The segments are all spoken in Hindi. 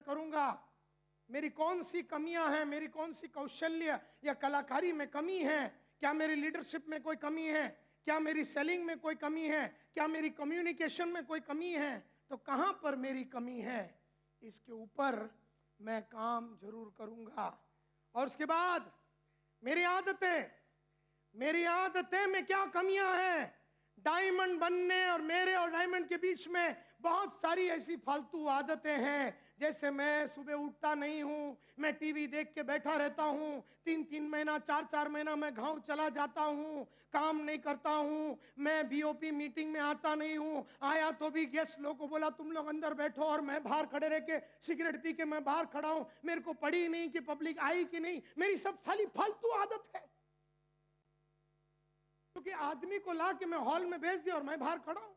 करूंगा, मेरी कौन सी कमियां हैं, मेरी कौन सी कौशल्य या कलाकारी में कमी है, क्या मेरी लीडरशिप में कोई कमी है, क्या मेरी सेलिंग में कोई कमी है, क्या मेरी कम्युनिकेशन में कोई कमी है, तो कहां पर मेरी कमी है, इसके ऊपर मैं काम जरूर करूंगा। और उसके बाद मेरी आदतें में क्या कमियां हैं। डायमंड बनने और मेरे और डायमंड के बीच में बहुत सारी ऐसी फालतू आदतें हैं, जैसे मैं सुबह उठता नहीं हूं, मैं टीवी देख के बैठा रहता हूं, 3-3 महीना 4-4 महीना मैं गांव चला जाता हूं, काम नहीं करता हूं, मैं बीओपी मीटिंग में आता नहीं हूं, आया तो भी गेस्ट लोगों को बोला तुम लोग अंदर बैठो और मैं बाहर खड़े रह के सिगरेट पी के मैं बाहर खड़ा हूं, मेरे को पड़ी नहीं कि पब्लिक आई कि नहीं। मेरी सब सारी फालतू आदत है, क्योंकि आदमी को ला के मैं हॉल में भेज दिया और मैं बाहर खड़ा हूं,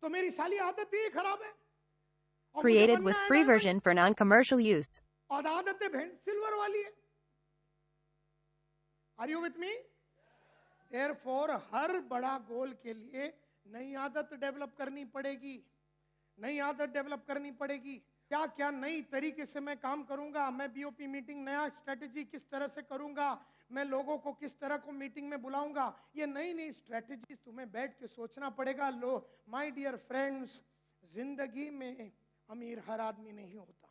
तो मेरी सारी आदत ही खराब है। Created with free version for non-commercial use. और आदतें सिल्वर वाली है। Are you with me? Therefore हर बड़ा गोल के लिए नई आदत डेवलप करनी पड़ेगी, नई आदत डेवलप करनी पड़ेगी। क्या क्या नई तरीके से मैं काम करूंगा, मैं बीओपी मीटिंग नया स्ट्रेटेजी किस तरह से करूंगा, मैं लोगों को किस तरह को मीटिंग में बुलाऊंगा, ये नई नई स्ट्रेटेजी तुम्हें बैठ के सोचना पड़ेगा। लो माय डियर फ्रेंड्स, जिंदगी में अमीर हर आदमी नहीं होता।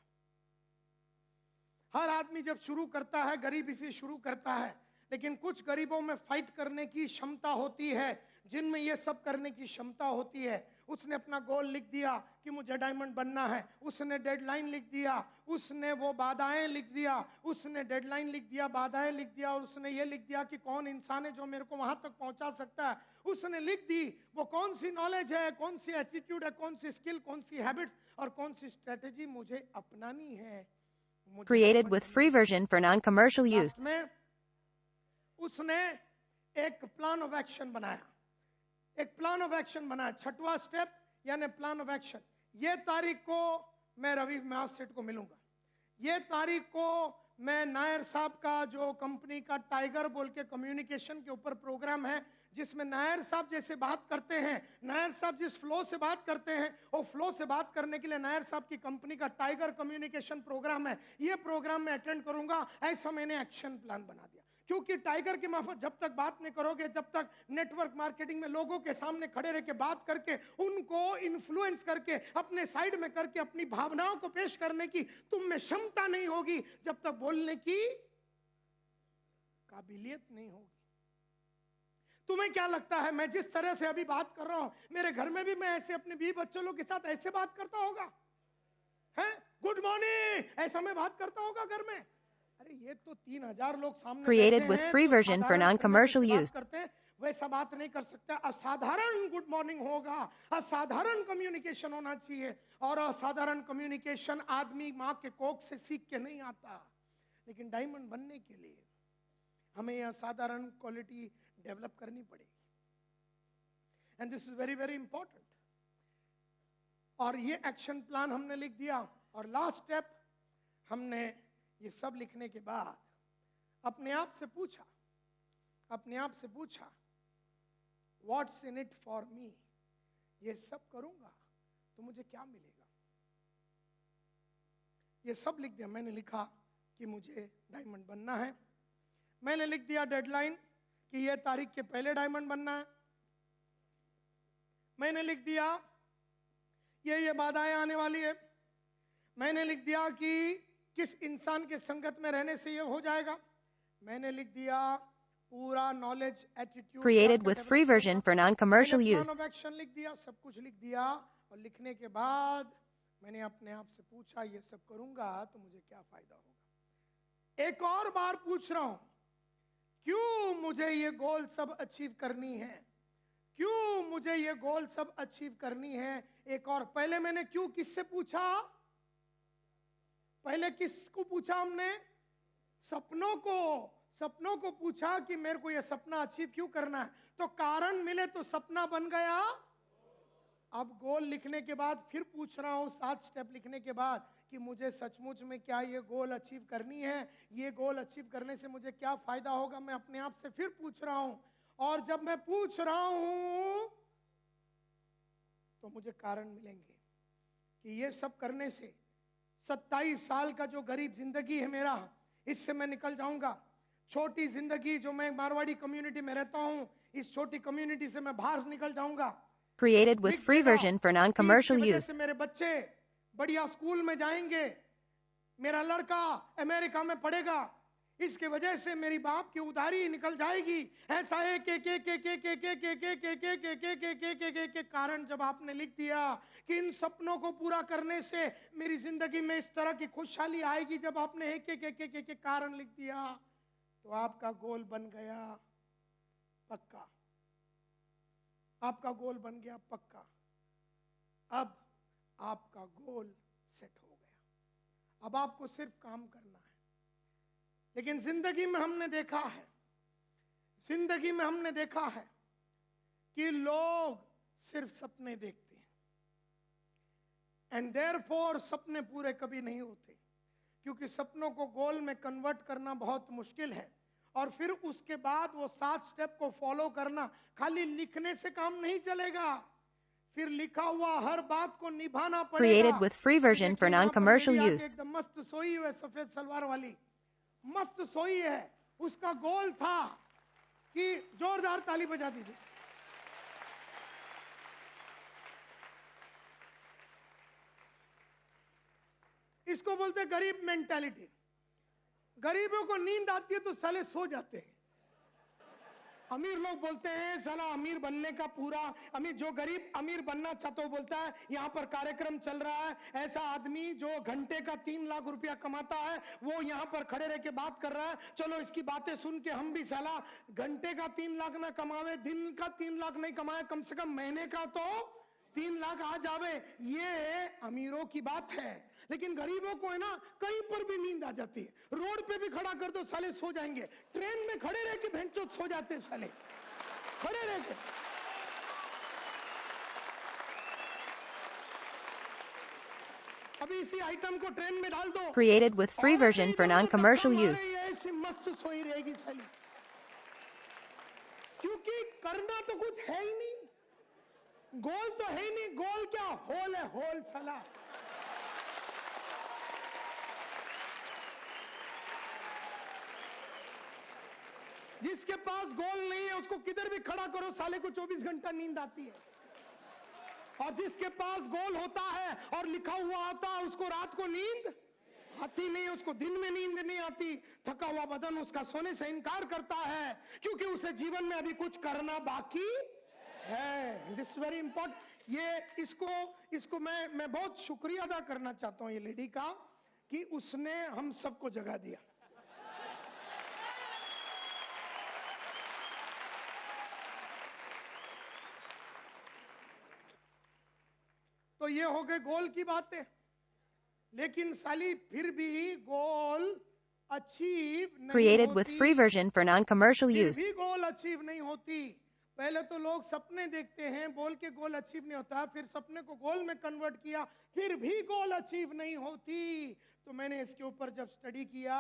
हर आदमी जब शुरू करता है गरीबी से शुरू करता है, लेकिन कुछ गरीबों में फाइट करने की क्षमता होती है, जिनमें ये सब करने की क्षमता होती है। उसने अपना गोल लिख दिया कि मुझे डायमंड बनना है, उसने डेडलाइन लिख दिया, उसने वो बाधाएं लिख दिया, उसने डेडलाइन लिख दिया, बाधाएं लिख दिया, और उसने ये लिख दिया कि कौन इंसान है जो मेरे को वहां तक पहुंचा सकता है। उसने लिख दी वो कौन सी नॉलेज है, कौन सी एटीट्यूड है, कौन सी स्किल, कौन सी हैबिट्स और कौन सी स्ट्रेटेजी मुझे अपनानी है। Created with free version for non-commercial use. में उसने एक प्लान ऑफ एक्शन बनाया, एक प्लान ऑफ एक्शन बनाया। छठवां स्टेप यानी प्लान ऑफ एक्शन। ये तारीख को मैं रवि महासेठ को मिलूंगा, ये तारीख को मैं नायर साहब का जो कंपनी का टाइगर बोल के कम्युनिकेशन के ऊपर प्रोग्राम है, जिसमें नायर साहब जैसे बात करते हैं, नायर साहब जिस फ्लो से बात करते हैं, वो फ्लो से बात करने के लिए नायर साहब की कंपनी का टाइगर कम्युनिकेशन प्रोग्राम है। ये प्रोग्राम मैं अटेंड करूंगा, ऐसा मैंने एक्शन प्लान बना दिया। क्योंकि टाइगर की मार्फत जब तक बात नहीं करोगे, जब तक नेटवर्क मार्केटिंग में लोगों के सामने खड़े रह के बात करके उनको इन्फ्लुएंस करके अपने साइड में करके अपनी भावनाओं को पेश करने की तुम में क्षमता नहीं होगी, जब तक बोलने की काबिलियत नहीं होगी। तुम्हें क्या लगता है मैं जिस तरह से अभी बात कर रहा हूं, मेरे घर में भी मैं ऐसे अपने बीवी बच्चों लोग के साथ ऐसे बात करता होगा? हैं? गुड मॉर्निंग ऐसा मैं बात करता होगा घर में? अरे ये तो 3000 लोग सामने Created with free version for non-commercial use. वैसा बात नहीं कर सकता। असाधारण गुड मॉर्निंग होगा, असाधारण कम्युनिकेशन होना चाहिए, और असाधारण कम्युनिकेशन आदमी माँ के कोख से सीख के नहीं आता। लेकिन डायमंड बनने के लिए हमें यह असाधारण क्वालिटी डेवलप करनी पड़ेगी, and this is very very important. और ये एक्शन प्लान हमने लिख दिया, और लास्ट स्टेप हमने ये सब लिखने के बाद अपने आप से पूछा, what's in it for me, ये सब करूंगा तो मुझे क्या मिलेगा। ये सब लिख दिया। मैंने लिखा कि मुझे डायमंड बनना है, मैंने लिख दिया डेडलाइन कि ये तारीख के पहले डायमंड बनना है, मैंने लिख दिया ये बाधाएं आने वाली है, मैंने लिख दिया कि किस इंसान के संगत में रहने से ये हो जाएगा, मैंने लिख दिया पूरा knowledge attitude. Created with free version for non-commercial use. Plan of action लिख दिया, सब कुछ लिख दिया, और लिखने के बाद मैंने अपने आप से पूछा ये सब करूंगा तो मुझे क्या फायदा होगा। एक और बार पूछ रहा हूं, क्यों मुझे ये गोल सब अचीव करनी है, क्यों मुझे ये गोल सब अचीव करनी है। एक और, पहले मैंने क्यों किससे पूछा, पहले किसको पूछा हमने? सपनों को पूछा कि मेरे को ये सपना अचीव क्यों करना है, तो कारण मिले तो सपना बन गया। अब गोल लिखने के बाद फिर पूछ रहा हूं 7 स्टेप लिखने के बाद कि मुझे सचमुच में क्या ये गोल अचीव करनी है, ये गोल अचीव करने से मुझे क्या फायदा होगा। मैं अपने आप से फिर पूछ रहा हूं, और जब मैं पूछ रहा हूं तो मुझे कारण मिलेंगे। कि ये सब करने से 27 साल का जो गरीब जिंदगी है मेरा, इससे मैं निकल जाऊंगा। छोटी जिंदगी जो मैं मारवाड़ी कम्युनिटी में रहता हूं, इस छोटी कम्युनिटी से मैं बाहर निकल जाऊंगा। Created with लिख free देगा version for कि non-commercial इसकी वजह use. से मेरे बच्चे बढ़िया स्कूल में जाएंगे, मेरा लड़का अमेरिका में पढ़ेगा, इसके वजह से मेरी बाप की उधारी निकल जाएगी। ऐसा है के कारण जब आपने लिख दिया कि इन सपनों को पूरा करने से मेरी जिंदगी में इस तरह की खुशहाली आएगी, जब आपने एक कारण लिख दिया, तो आपका गोल बन गया पक्का। आपका गोल बन गया पक्का। अब आपका गोल सेट हो गया। अब आपको सिर्फ काम करना है। लेकिन जिंदगी में हमने देखा है कि लोग सिर्फ सपने देखते हैं, एंड देयरफॉर सपने पूरे कभी नहीं होते, क्योंकि सपनों को गोल में कन्वर्ट करना बहुत मुश्किल है। और फिर उसके बाद वो 7 स्टेप को फॉलो करना, खाली लिखने से काम नहीं चलेगा, फिर लिखा हुआ हर बात को निभाना पड़ेगा। Created with free version for non-commercial use. एकदम मस्त सोई हुई है, सफेद सलवार वाली मस्त सोई है। उसका गोल था कि जोरदार ताली बजा दीजिए। इसको बोलते गरीब मेंटालिटी। गरीबों को नींद आती है तो साले सो जाते हैं। अमीर लोग बोलते हैं साला अमीर बनने का पूरा, अमीर जो गरीब अमीर बनना चाहता हो बोलता है यहाँ पर कार्यक्रम चल रहा है, ऐसा आदमी जो घंटे का 3 लाख रुपया कमाता है वो यहाँ पर खड़े रह के बात कर रहा है, चलो इसकी बातें सुन के हम भी साला घंटे का 3 लाख ना कमावे, दिन का 3 लाख नहीं कमाए, कम से कम महीने का तो 3 लाख आ जावे। ये अमीरों की बात है। लेकिन गरीबों को है ना, कहीं पर भी नींद आ जाती है। रोड पे भी खड़ा कर दो साले सो जाएंगे, ट्रेन में खड़े रह के भेंचोद सो जाते हैं साले, खड़े रह के। अभी इसी आइटम को ट्रेन में डाल दो। Created with free version for non-commercial use. ऐसी मस्त सोई रहेगी साली, क्योंकि करना तो कुछ है ही नहीं, गोल तो है ही नहीं। गोल क्या, होल है, होल साला। जिसके पास गोल नहीं है उसको किधर भी खड़ा करो साले को 24 घंटा नींद आती है, और जिसके पास गोल होता है और लिखा हुआ आता है उसको रात को नींद आती नहीं, उसको दिन में नींद नहीं आती। थका हुआ बदन उसका सोने से इनकार करता है, क्योंकि उसे जीवन में अभी कुछ करना बाकी है। This very important. ये इसको मैं बहुत शुक्रिया अदा करना चाहता हूं ये लेडी का, कि उसने हम सबको जगा दिया। तो ये हो गए गोल की बातें। लेकिन साली फिर भी गोल अचीव नहीं Created होती, with free version for non-commercial फिर use. भी गोल अचीव नहीं होती। पहले तो लोग सपने देखते हैं, बोल के गोल अचीव नहीं होता, फिर सपने को गोल में कन्वर्ट किया, फिर भी गोल अचीव नहीं होती। तो मैंने इसके ऊपर जब स्टडी किया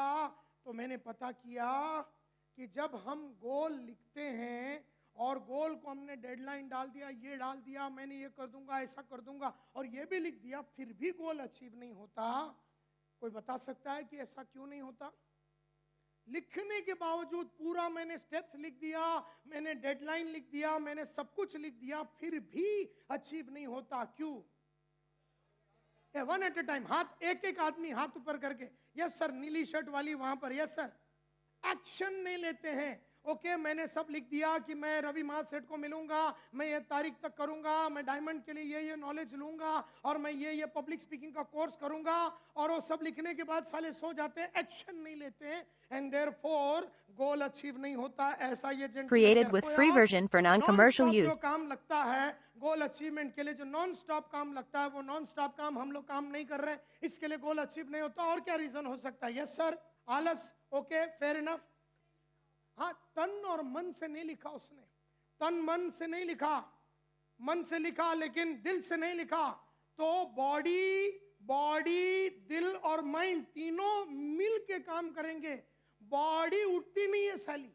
तो मैंने पता किया कि जब हम गोल लिखते हैं और गोल को हमने डेडलाइन डाल दिया, ये डाल दिया, मैंने ये कर दूंगा, ऐसा कर दूंगा, और ये भी लिख दिया, फिर भी गोल अचीव नहीं होता। कोई बता सकता है कि ऐसा क्यों नहीं होता? लिखने के बावजूद पूरा मैंने स्टेप्स लिख दिया, मैंने डेडलाइन लिख दिया, मैंने सब कुछ लिख दिया, फिर भी अचीव नहीं होता। क्यों? वन एट ए टाइम, हाथ एक एक आदमी हाथ ऊपर करके, यस सर, नीली शर्ट वाली वहां पर, यस सर। एक्शन नहीं लेते हैं। ओके, मैंने सब लिख दिया कि मैं रवि महा सेठ को मिलूंगा, मैं ये तारीख तक करूंगा, मैं डायमंड के लिए ये नॉलेज लूंगा, और मैं ये पब्लिक स्पीकिंग का कोर्स करूंगा, और वो सब लिखने के बाद साले सो जाते हैं, एक्शन नहीं लेते हैं, एंड देयरफॉर गोल अचीव नहीं होता। ऐसा ये Created with free version for non-commercial जो use. काम लगता है गोल अचीवमेंट के लिए, जो नॉन स्टॉप काम लगता है, वो नॉन स्टॉप काम हम लोग काम नहीं कर रहे हैं, इसके लिए गोल अचीव नहीं होता। और क्या रीजन हो सकता है? यस सर, आलस। Okay, fair enough. हाँ, तन और मन से नहीं लिखा उसने, तन मन से नहीं लिखा, मन से लिखा लेकिन दिल से नहीं लिखा। तो बॉडी दिल और माइंड तीनों मिल के काम करेंगे। बॉडी उठती नहीं है साली,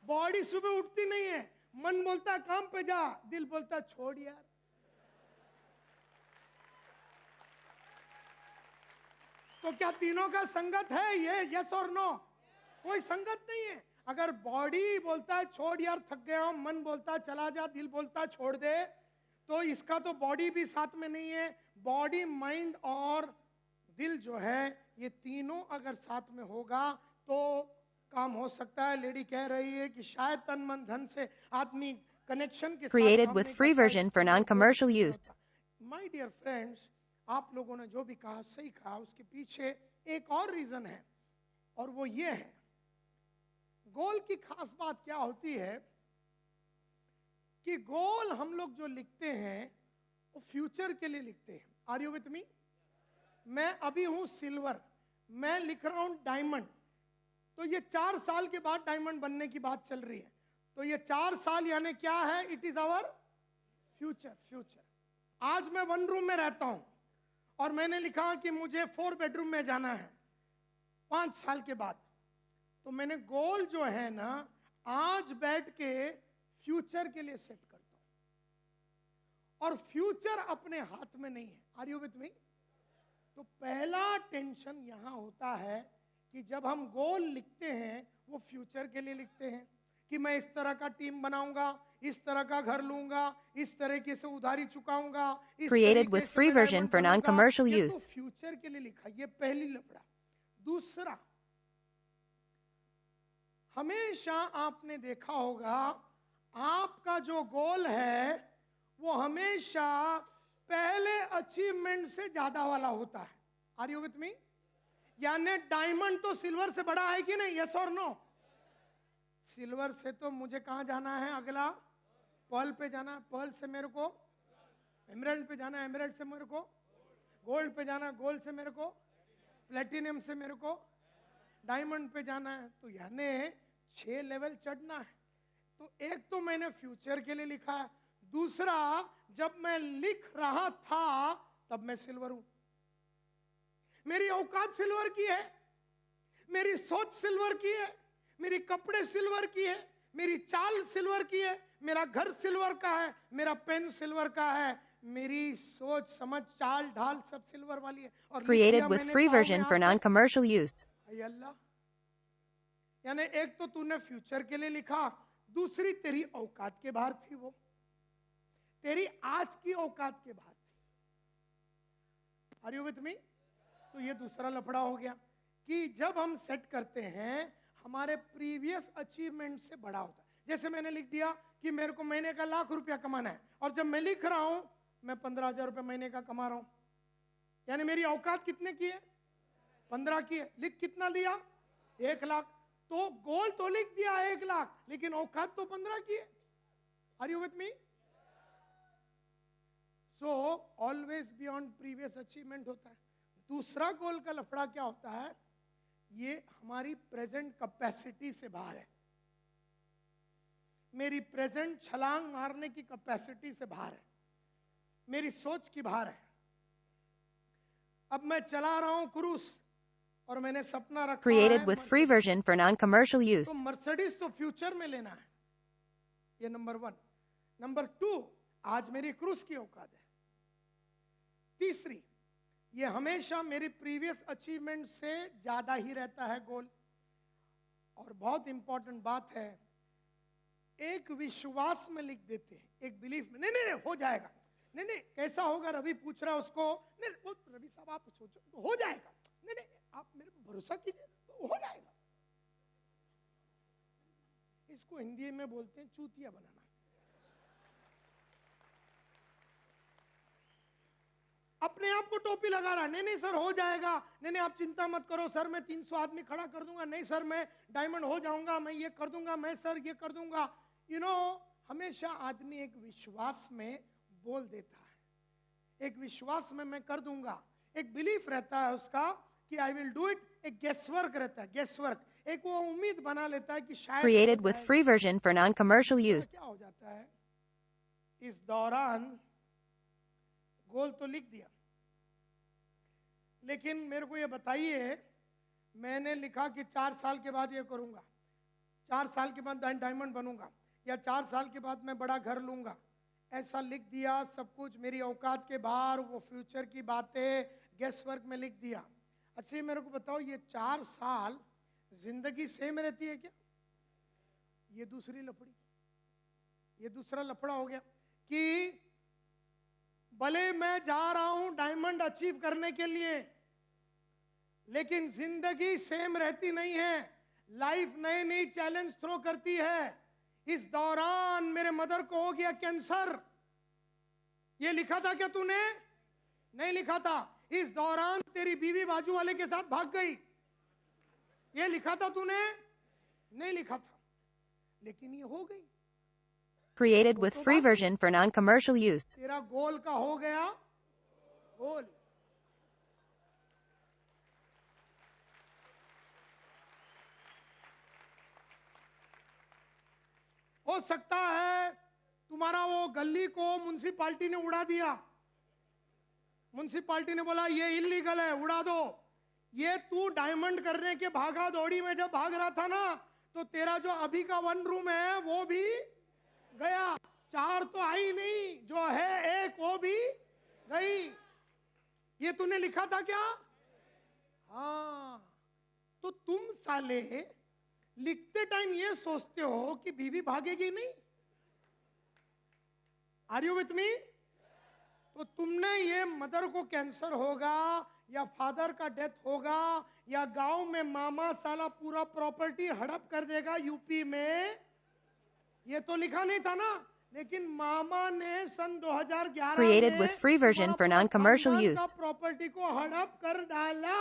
बॉडी सुबह उठती नहीं है, मन बोलता है काम पे जा, दिल बोलता है छोड़ यार। तो क्या तीनों का संगत है ये? यस और नो? कोई संगत नहीं है। अगर बॉडी बोलता है छोड़ यार थक गया हूं, मन बोलता है चला जा, दिल बोलता है छोड़ दे, तो इसका तो बॉडी भी साथ में नहीं है। बॉडी, माइंड और दिल जो है, ये तीनों अगर साथ में होगा तो काम हो सकता है। लेडी कह रही है कि शायद तन मन धन से आदमी कनेक्शन के साथ Created काम with नहीं free करता, version for इसके लिए वो non-commercial नहीं use. होता। माय डियर फ्रेंड्स, आप लोगों ने जो भी कहा सही कहा, उसके पीछे एक और रीजन है, और वो ये है, गोल की खास बात क्या होती है कि गोल हम लोग जो लिखते हैं वो फ्यूचर के लिए लिखते हैं। Are you with me? मैं अभी हूं सिल्वर, मैं लिख रहा हूं डायमंड, तो ये 4 साल के बाद डायमंड बनने की बात चल रही है। तो ये 4 साल यानी क्या है? It is our future. आज मैं 1 रूम में रहता हूं और मैंने लिखा कि मुझे 4 बेडरूम में जाना है 5 साल के बाद, तो मैंने गोल जो है ना आज बैठ के फ्यूचर के लिए सेट करता हूं, और फ्यूचर अपने हाथ में नहीं है। Are you with me? तो पहला टेंशन यहां होता है कि जब हम गोल लिखते हैं वो फ्यूचर के लिए लिखते हैं कि मैं इस तरह का टीम बनाऊंगा, इस तरह का घर लूंगा, इस तरीके से उधारी चुकाऊंगा, इस Created तरीके with से free मैं version डायमंड for बनूंगा। non-commercial ये तो use. फ्यूचर के लिए लिखा, ये पहली लफड़ा। दूसरा, हमेशा आपने देखा होगा आपका जो गोल है वो हमेशा पहले अचीवमेंट से ज्यादा वाला होता है। Are you with me? यानी डायमंड तो सिल्वर से बड़ा है कि नहीं? यस और नो? सिल्वर से तो मुझे कहां जाना है? अगला पर्ल पे जाना है, पर्ल से मेरे को एमराल्ड पे जाना है, एमराल्ड से मेरे को गोल्ड पे जाना है, गोल्ड से मेरे को प्लेटिनियम से मेरे को डायमंड पे जाना है। तो यानी 6 लेवल चढ़ना है। तो एक तो मैंने फ्यूचर के लिए लिखा है, दूसरा जब मैं लिख रहा था तब मैं सिल्वर हूं। मेरी औकात सिल्वर की है, मेरी सोच सिल्वर की है, मेरी कपड़े सिल्वर की है, मेरी चाल सिल्वर की है, मेरा घर सिल्वर का है, मेरा पेन सिल्वर का है, मेरी सोच समझ चाल ढाल सब सिल्वर वाली है। और लिख Created दिया with मैंने free पाँव में version for आके, non-commercial use. हाय अल्लाह। यानी एक तो तूने फ्यूचर के लिए लिखा, दूसरी तेरी औकात के बाहर थी, वो तेरी आज की औकात के बाहर थी। Are you with me? तो ये दूसरा लफड़ा हो गया कि जब हम सेट करते हैं हमारे प्रीवियस अचीवमेंट से बड़ा होता है। जैसे मैंने लिख दिया कि मेरे को महीने का 1,00,000 रुपया कमाना है, और जब मैं लिख रहा हूं मैं 15,000 रुपये महीने का कमा रहा हूं, यानी मेरी औकात कितने की है? 15 की है। लिख कितना दिया? 1,00,000। तो गोल तो लिख दिया 1,00,000, लेकिन औकात तो 15 की है। Are you with me? So always beyond previous achievement होता है। दूसरा गोल का लफड़ा क्या होता है? ये हमारी प्रेजेंट कैपेसिटी से बाहर है। मेरी प्रेजेंट छलांग मारने की कैपेसिटी से बाहर है, मेरी सोच की बाहर है। अब मैं चला रहा हूं क्रूज और मैंने सपना रखा Created है with free version for non-commercial use. तो मर्सिडीज तो फ्यूचर में लेना है। ये नंबर 1। नंबर 2, आज मेरी क्रूज की औकात है। तीसरी, ये हमेशा मेरी प्रीवियस अचीवमेंट से ज्यादा ही रहता है गोल। और बहुत इंपॉर्टेंट बात है, एक विश्वास में लिख देते हैं, एक बिलीफ में, नहीं नहीं नहीं हो जाएगा, नहीं नहीं कैसा होगा? रवि पूछ रहा है उसको, नहीं वो रवि साहब आप सोचो तो हो जाएगा, नहीं नहीं आप मेरे पे भरोसा कीजिए तो हो जाएगा। इसको हिंदी में बोलते हैं चूतिया बनाना। अपने आप को टोपी लगा रहा है, नहीं नहीं सर हो जाएगा, नहीं नहीं आप चिंता मत करो सर, मैं 300 आदमी खड़ा कर दूंगा, नहीं सर मैं डायमंड हो जाऊंगा, मैं ये कर दूंगा, मैं सर ये कर दूंगा। यू नो, हमेशा आदमी एक विश्वास में बोल देता है, एक विश्वास में मैं कर दूंगा, एक बिलीफ रहता है उसका कि आई विल डू इट, एक गेसवर्क रहता है, गेसवर्क, एक वो उम्मीद बना लेता है कि शायद Created with free version for non-commercial use. क्या हो जाता है इस दौरान, गोल तो लिख दिया, लेकिन मेरे को ये बताइए, मैंने लिखा कि 4 साल के बाद ये करूंगा, 4 साल के बाद डायमंड बनूंगा, या 4 साल के बाद मैं बड़ा घर लूंगा, ऐसा लिख दिया सब कुछ मेरी औकात के बाहर, वो फ्यूचर की बातें गेस वर्क में लिख दिया। अच्छा, ये मेरे को बताओ, ये 4 साल जिंदगी सेम रहती है क्या? ये दूसरी लफड़ी, ये दूसरा लफड़ा हो गया कि भले मैं जा रहा हूं डायमंड अचीव करने के लिए, लेकिन जिंदगी सेम रहती नहीं है। लाइफ नए नए चैलेंज थ्रो करती है। इस दौरान मेरे मदर को हो गया कैंसर। ये लिखा था क्या तूने? नहीं लिखा था। इस दौरान तेरी बीवी बाजू वाले के साथ भाग गई। ये लिखा था तूने? नहीं लिखा था, लेकिन ये हो गई। Created with free version for non-commercial use. तेरा गोल का हो गया गोल। हो सकता है तुम्हारा वो गली को म्युनिसिपालिटी ने उड़ा दिया। म्युनिसिपालिटी ने बोला ये इलीगल है, उड़ा दो। ये तू डायमंड करने के भागा दौड़ी में जब भाग रहा था ना, तो तेरा जो अभी का 1 रूम है वो भी गया। 4 तो आई नहीं, जो है 1 वो भी गई। ये तूने लिखा था क्या? हाँ। तो तुम साले लिखते टाइम ये सोचते हो कि बीवी भागेगी नहीं। Are you with me? तो तुमने ये मदर को कैंसर होगा या फादर का डेथ होगा या गांव में मामा साला पूरा प्रॉपर्टी हड़प कर देगा यूपी में, ये तो लिखा नहीं था ना। लेकिन मामा ने सन 2011 Created में with free version for non-commercial use. Property को हड़प कर डाला।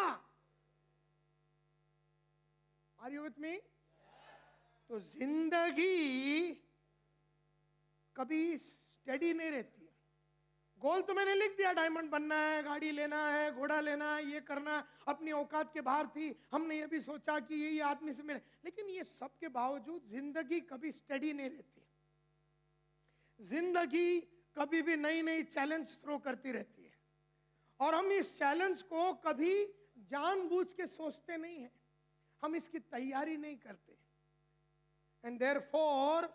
Are you with me? तो जिंदगी कभी स्टेडी नहीं रहती है। गोल तो मैंने लिख दिया, डायमंड बनना है, गाड़ी लेना है, घोड़ा लेना है, ये करना है। अपनी औकात के बाहर थी। हमने ये भी सोचा कि ये आदमी से मिले, लेकिन ये सब के बावजूद जिंदगी कभी स्टेडी नहीं रहती। जिंदगी कभी भी नई नई चैलेंज थ्रो करती रहती है, और हम इस चैलेंज को कभी जानबूझ के सोचते नहीं है, हम इसकी तैयारी नहीं करते। एंड देयरफॉर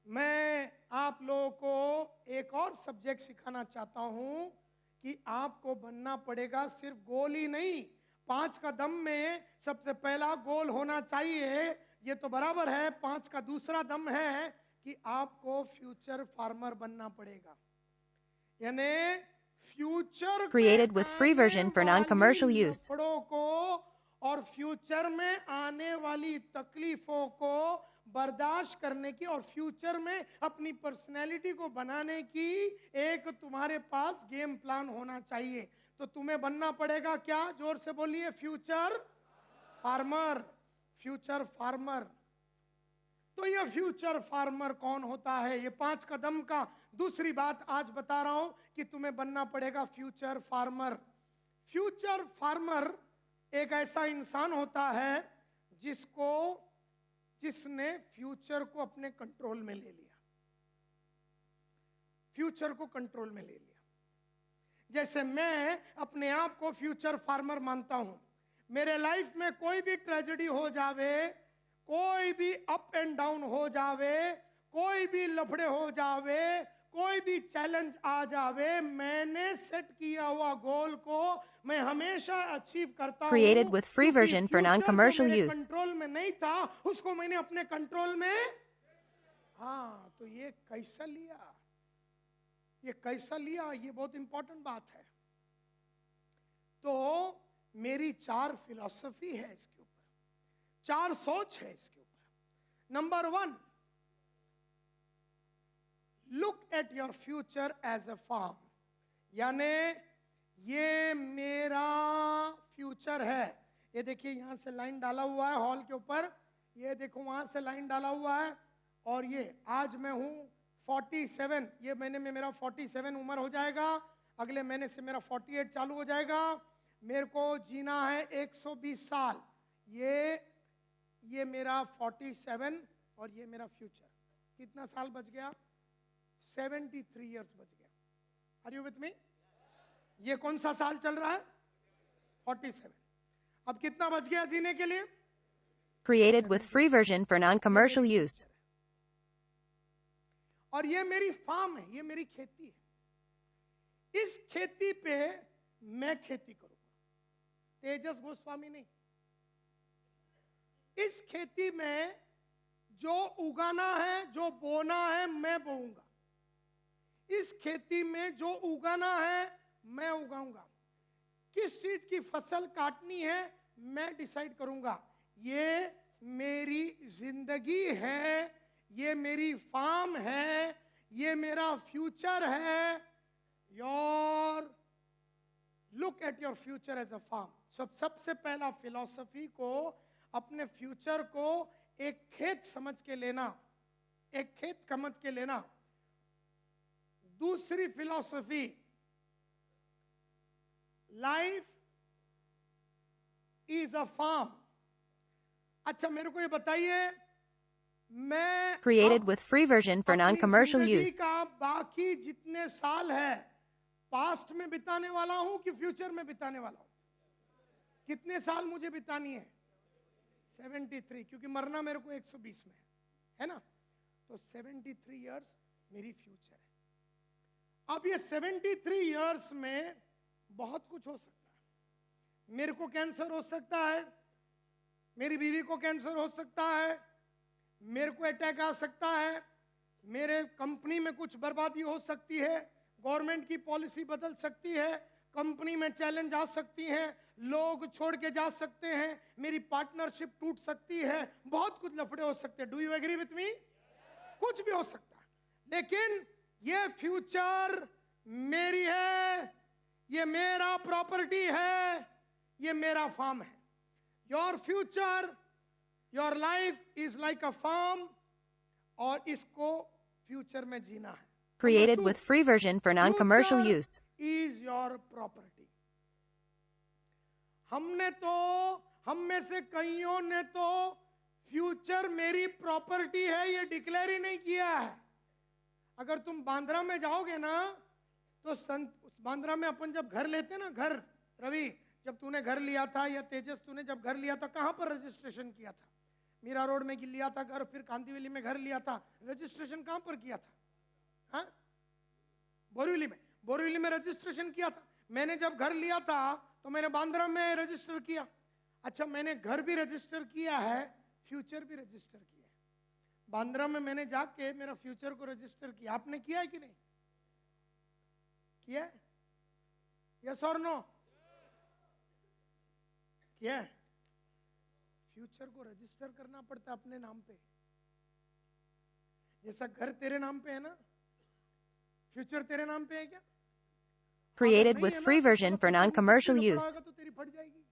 मैं आप लोगों को एक और सब्जेक्ट सिखाना चाहता हूं कि आपको बनना पड़ेगा सिर्फ गोल ही नहीं, 5 का दम में सबसे पहला गोल होना चाहिए। ये तो बराबर है। 5 का दूसरा दम है कि आपको फ्यूचर फार्मर बनना पड़ेगा। यानी future Created with free version for non-commercial use. को और फ्यूचर में आने वाली तकलीफों को बर्दाश्त करने की और फ्यूचर में अपनी पर्सनैलिटी को बनाने की एक तुम्हारे पास गेम प्लान होना चाहिए। तो तुम्हें बनना पड़ेगा क्या? जोर से बोलिए, फ्यूचर फार्मर। Future farmer. तो ये फ्यूचर फार्मर कौन होता है? ये 5 कदम का दूसरी बात आज बता रहा हूं कि तुम्हें बनना पड़ेगा फ्यूचर फार्मर। फ्यूचर फार्मर एक ऐसा इंसान होता है जिसने फ्यूचर को अपने कंट्रोल में ले लिया। फ्यूचर को कंट्रोल में ले लिया। जैसे मैं अपने आप को फ्यूचर फार्मर मानता हूं। मेरे लाइफ में कोई भी ट्रेजेडी हो जावे, कोई भी अप एंड डाउन हो जावे, कोई भी लफड़े हो जावे, कोई भी चैलेंज आ जावे, मैंने सेट किया हुआ गोल को मैं हमेशा अचीव करता हूं। Created with free version for non-commercial use. Control में नहीं था, उसको मैंने अपने कंट्रोल में। हाँ, तो ये कैसा लिया? ये कैसा लिया? ये बहुत इंपॉर्टेंट बात है। तो मेरी 4 फिलॉसफी है इसके ऊपर, 4 सोच है इसके ऊपर। Number 1, look at your future as a farm. यानी ये मेरा फ्यूचर है। ये देखिए, यहां से लाइन डाला हुआ है हॉल के ऊपर, ये देखो वहां से लाइन डाला हुआ है। और ये आज मैं हूं 47, ये महीने में मेरा 47 उम्र हो जाएगा। अगले महीने से मेरा 48 चालू हो जाएगा। मेरे को जीना है 120 साल। ये मेरा 47 और ये मेरा फ्यूचर। कितना साल बच गया? 73 इयर्स बच गया। Are you with me? ये कौन सा साल चल रहा है? 47। अब कितना बच गया जीने के लिए? Created with free version for non-commercial use. और ये मेरी फार्म है, ये मेरी खेती है। इस खेती पे मैं खेती करूंगा। तेजस गोस्वामी नहीं। इस खेती में जो उगाना है, जो बोना है, मैं बोऊंगा। इस खेती में जो उगाना है मैं उगाऊंगा। किस चीज की फसल काटनी है मैं डिसाइड करूंगा। ये मेरी जिंदगी है, ये मेरी फार्म है, ये मेरा फ्यूचर है। Your look at your future as a farm. सबसे पहला फिलॉसफी को, अपने फ्यूचर को एक खेत समझ के लेना, एक खेत समझ के लेना। दूसरी philosophy, life is a farm. अच्छा मेरे को ये बताइए, मैं Created with free version for अपनी non-commercial जिंदगी use. का बाकी जितने साल है पास्ट में बिताने वाला हूं कि फ्यूचर में बिताने वाला हूं? कितने साल मुझे बितानी है? 73, क्योंकि मरना मेरे को 120 में है ना। तो 73 इयर्स मेरी फ्यूचर है। अब ये 73 इयर्स में बहुत कुछ हो सकता है। मेरे को कैंसर हो सकता है, मेरी बीवी को कैंसर हो सकता है, मेरे को अटैक आ सकता है, मेरे कंपनी में कुछ बर्बादी हो सकती है, गवर्नमेंट की पॉलिसी बदल सकती है, कंपनी में चैलेंज आ सकती हैं, लोग छोड़ के जा सकते हैं, मेरी पार्टनरशिप टूट सकती है, बहुत कुछ लफड़े हो सकते हैं। Do you agree with me? कुछ भी हो सकता है, लेकिन ये फ्यूचर मेरी है, ये मेरा प्रॉपर्टी है, ये मेरा फार्म है। Your future, your life is like a farm, और इसको फ्यूचर में जीना है। Created with free version for non-commercial Future use. is your property. हम में से कईयों ने तो फ्यूचर मेरी प्रॉपर्टी है ये डिक्लेयर ही नहीं किया है। अगर तुम बांद्रा में जाओगे ना तो बांद्रा में अपन जब घर लेते ना, घर, रवि जब तूने घर लिया था या तेजस तूने जब घर लिया था, कहां पर रजिस्ट्रेशन किया था? मीरा रोड में लिया था घर, फिर कांदिवली में घर लिया था, रजिस्ट्रेशन कहां पर किया था? हाँ, बोरीवली में रजिस्ट्रेशन किया था। मैंने जब घर लिया था तो मैंने बांद्रा में रजिस्टर किया। अच्छा, मैंने घर भी रजिस्टर किया है, फ्यूचर भी रजिस्टर किया है। बांद्रा में मैंने जाके मेरा फ्यूचर को रजिस्टर किया। आपने किया है कि नहीं किया? यस और नो? किया? फ्यूचर को रजिस्टर करना पड़ता है अपने नाम पे। जैसा घर तेरे नाम पे है ना, फ्यूचर तेरे नाम पे है क्या? Created with free version for non-commercial use. तो तेरी फट जाएगी,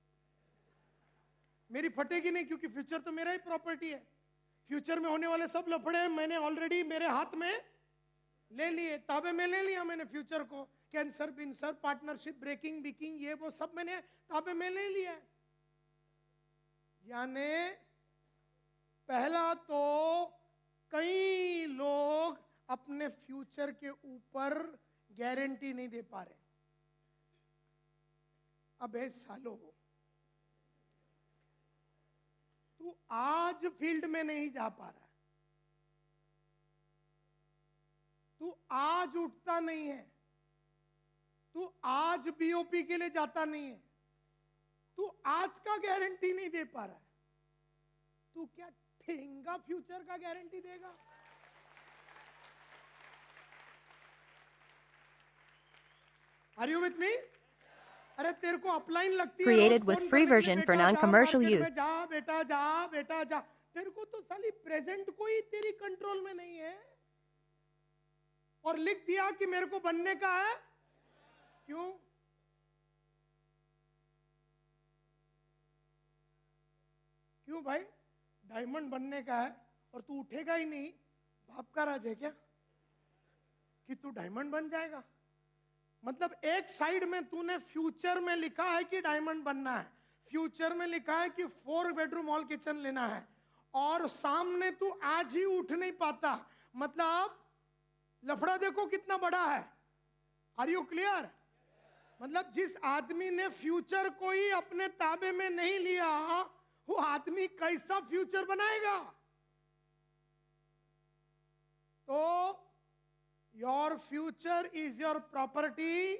मेरी फटेगी नहीं, क्योंकि फ्यूचर तो मेरा ही प्रॉपर्टी है। फ्यूचर में होने वाले सब लफड़े मैंने ऑलरेडी मेरे हाथ में ले लिए, ताबे में ले लिया मैंने फ्यूचर को। कैंसर, बिंसर, पार्टनरशिप, ब्रेकिंग, बिकिंग, ये वो सब मैंने ताबे में ले लिया। यानी पहला तो कई लोग अपने फ्यूचर के ऊपर गारंटी नहीं दे पा रहे। अबे सालो, तू आज फील्ड में नहीं जा पा रहा है, तू आज उठता नहीं है, तू आज बीओपी के लिए जाता नहीं है, तू आज का गारंटी नहीं दे पा रहा है, तू क्या ठेंगा फ्यूचर का गारंटी देगा? Are you with me? अरे तेरे को अपलाइन लगती है, Created with free version for non-commercial use. जा बेटा जा, बेटा जा। तेरे को तो साली प्रेजेंट को ही तेरी कंट्रोल में नहीं है, और लिख दिया कि मेरे को बनने का है। क्यों? क्यों भाई? डायमंड बनने का है और तू उठेगा ही नहीं। बाप का राज है क्या कि तू डायमंड बन जाएगा? मतलब एक साइड में तूने फ्यूचर में लिखा है कि डायमंड बनना है, फ्यूचर में लिखा है कि 4 बेडरूम हॉल किचन लेना है, और सामने तू आज ही उठ नहीं पाता। मतलब लफड़ा देखो कितना बड़ा है। Are you clear? मतलब जिस आदमी ने फ्यूचर को ही अपने ताबे में नहीं लिया, वो आदमी कैसा फ्यूचर बनाएगा? तो your future is your property.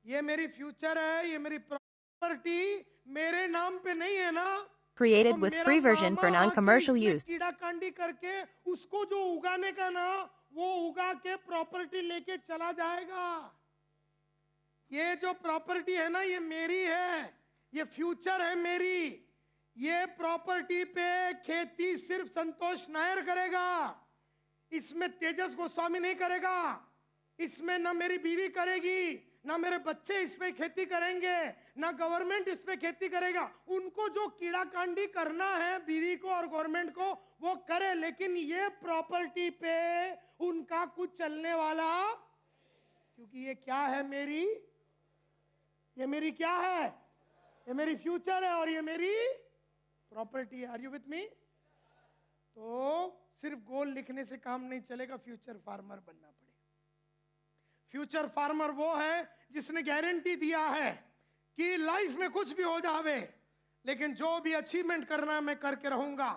ये मेरी फ्यूचर है, ये मेरी प्रॉपर्टी प्रॉपर्टी मेरे नाम पे नहीं है ना, Created तो with मेरा free version मामा for आके non-commercial इसमें use. कीड़ा कांडी करके उसको जो उगाने का ना, वो उगा के प्रॉपर्टी लेके चला जाएगा। ये जो प्रॉपर्टी है ना, ये मेरी है, ये फ्यूचर है मेरी। ये प्रॉपर्टी पे खेती सिर्फ संतोष नायर करेगा, इसमें तेजस गोस्वामी नहीं करेगा, इसमें ना मेरी बीवी करेगी, ना मेरे बच्चे इस पे खेती करेंगे, ना गवर्नमेंट इस पे खेती करेगा। उनको जो कीड़ा कांडी करना है बीवी को और गवर्नमेंट को, वो करे, लेकिन ये प्रॉपर्टी पे उनका कुछ चलने वाला, क्योंकि ये क्या है मेरी, ये मेरी क्या है, ये मेरी फ्यूचर है और ये मेरी प्रॉपर्टी है। Are you with me? तो सिर्फ गोल लिखने से काम नहीं चलेगा, फ्यूचर फार्मर बनना पड़ेगा। फ्यूचर फार्मर वो है जिसने गारंटी दिया है कि लाइफ में कुछ भी हो जावे, लेकिन जो भी अचीवमेंट करना है मैं करके रहूंगा।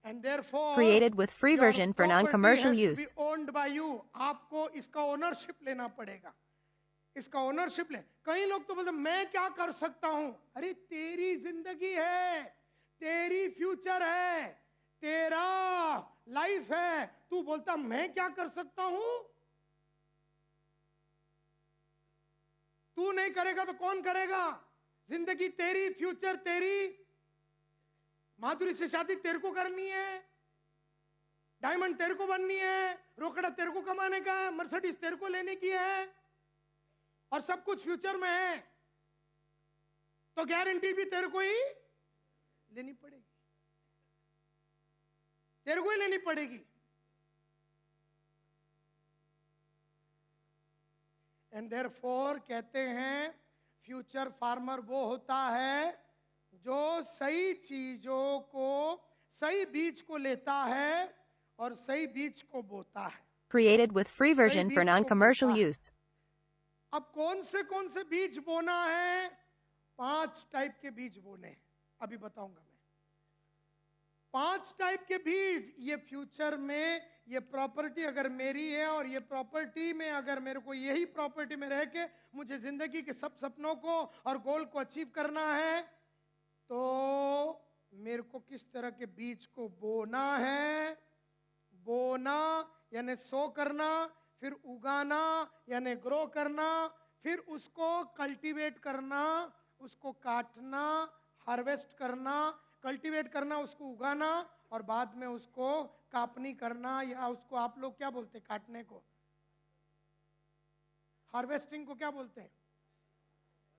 And therefore Created with free version for non-commercial use. Owned by you. आपको इसका ओनरशिप लेना पड़ेगा, इसका ओनरशिप ले। कई लोग तो बोलते मैं क्या कर सकता हूं। अरे तेरी जिंदगी है, तेरी फ्यूचर है, तेरा लाइफ है, तू बोलता मैं क्या कर सकता हूं? तू नहीं करेगा तो कौन करेगा? जिंदगी तेरी, फ्यूचर तेरी। माधुरी से शादी तेरे को करनी है, डायमंड तेरे को बननी है, रोकड़ा तेरे को कमाने का है, मर्सिडीज तेरे को लेने की है, और सब कुछ फ्यूचर में है, तो गारंटी भी तेरे को ही लेनी पड़ेगी, तेरे को ही लेनी पड़ेगी। एंड देयरफॉर कहते हैं फ्यूचर फार्मर वो होता है जो सही चीजों को, सही बीज को लेता है और सही बीज को बोता है। Created with free version for non-commercial use. अब कौन से बीज बोना है? 5 टाइप के बीज बोने हैं, अभी बताऊंगा मैं। 5 टाइप के बीज। ये फ्यूचर में ये प्रॉपर्टी अगर मेरी है और ये प्रॉपर्टी में अगर मेरे को यही प्रॉपर्टी में रह के मुझे जिंदगी के सब सपनों को और गोल को अचीव करना है, तो मेरे को किस तरह के बीज को बोना है? बोना यानी सो करना, फिर उगाना यानी ग्रो करना, फिर उसको कल्टीवेट करना, उसको काटना, हार्वेस्ट करना, कल्टीवेट करना, उसको उगाना, और बाद में उसको कापनी करना, या उसको आप लोग क्या बोलते हैं काटने को? हार्वेस्टिंग को क्या बोलते हैं?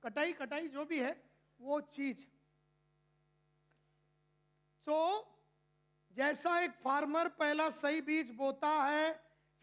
कटाई, कटाई जो भी है वो चीज। तो जैसा एक फार्मर पहला सही बीज बोता है,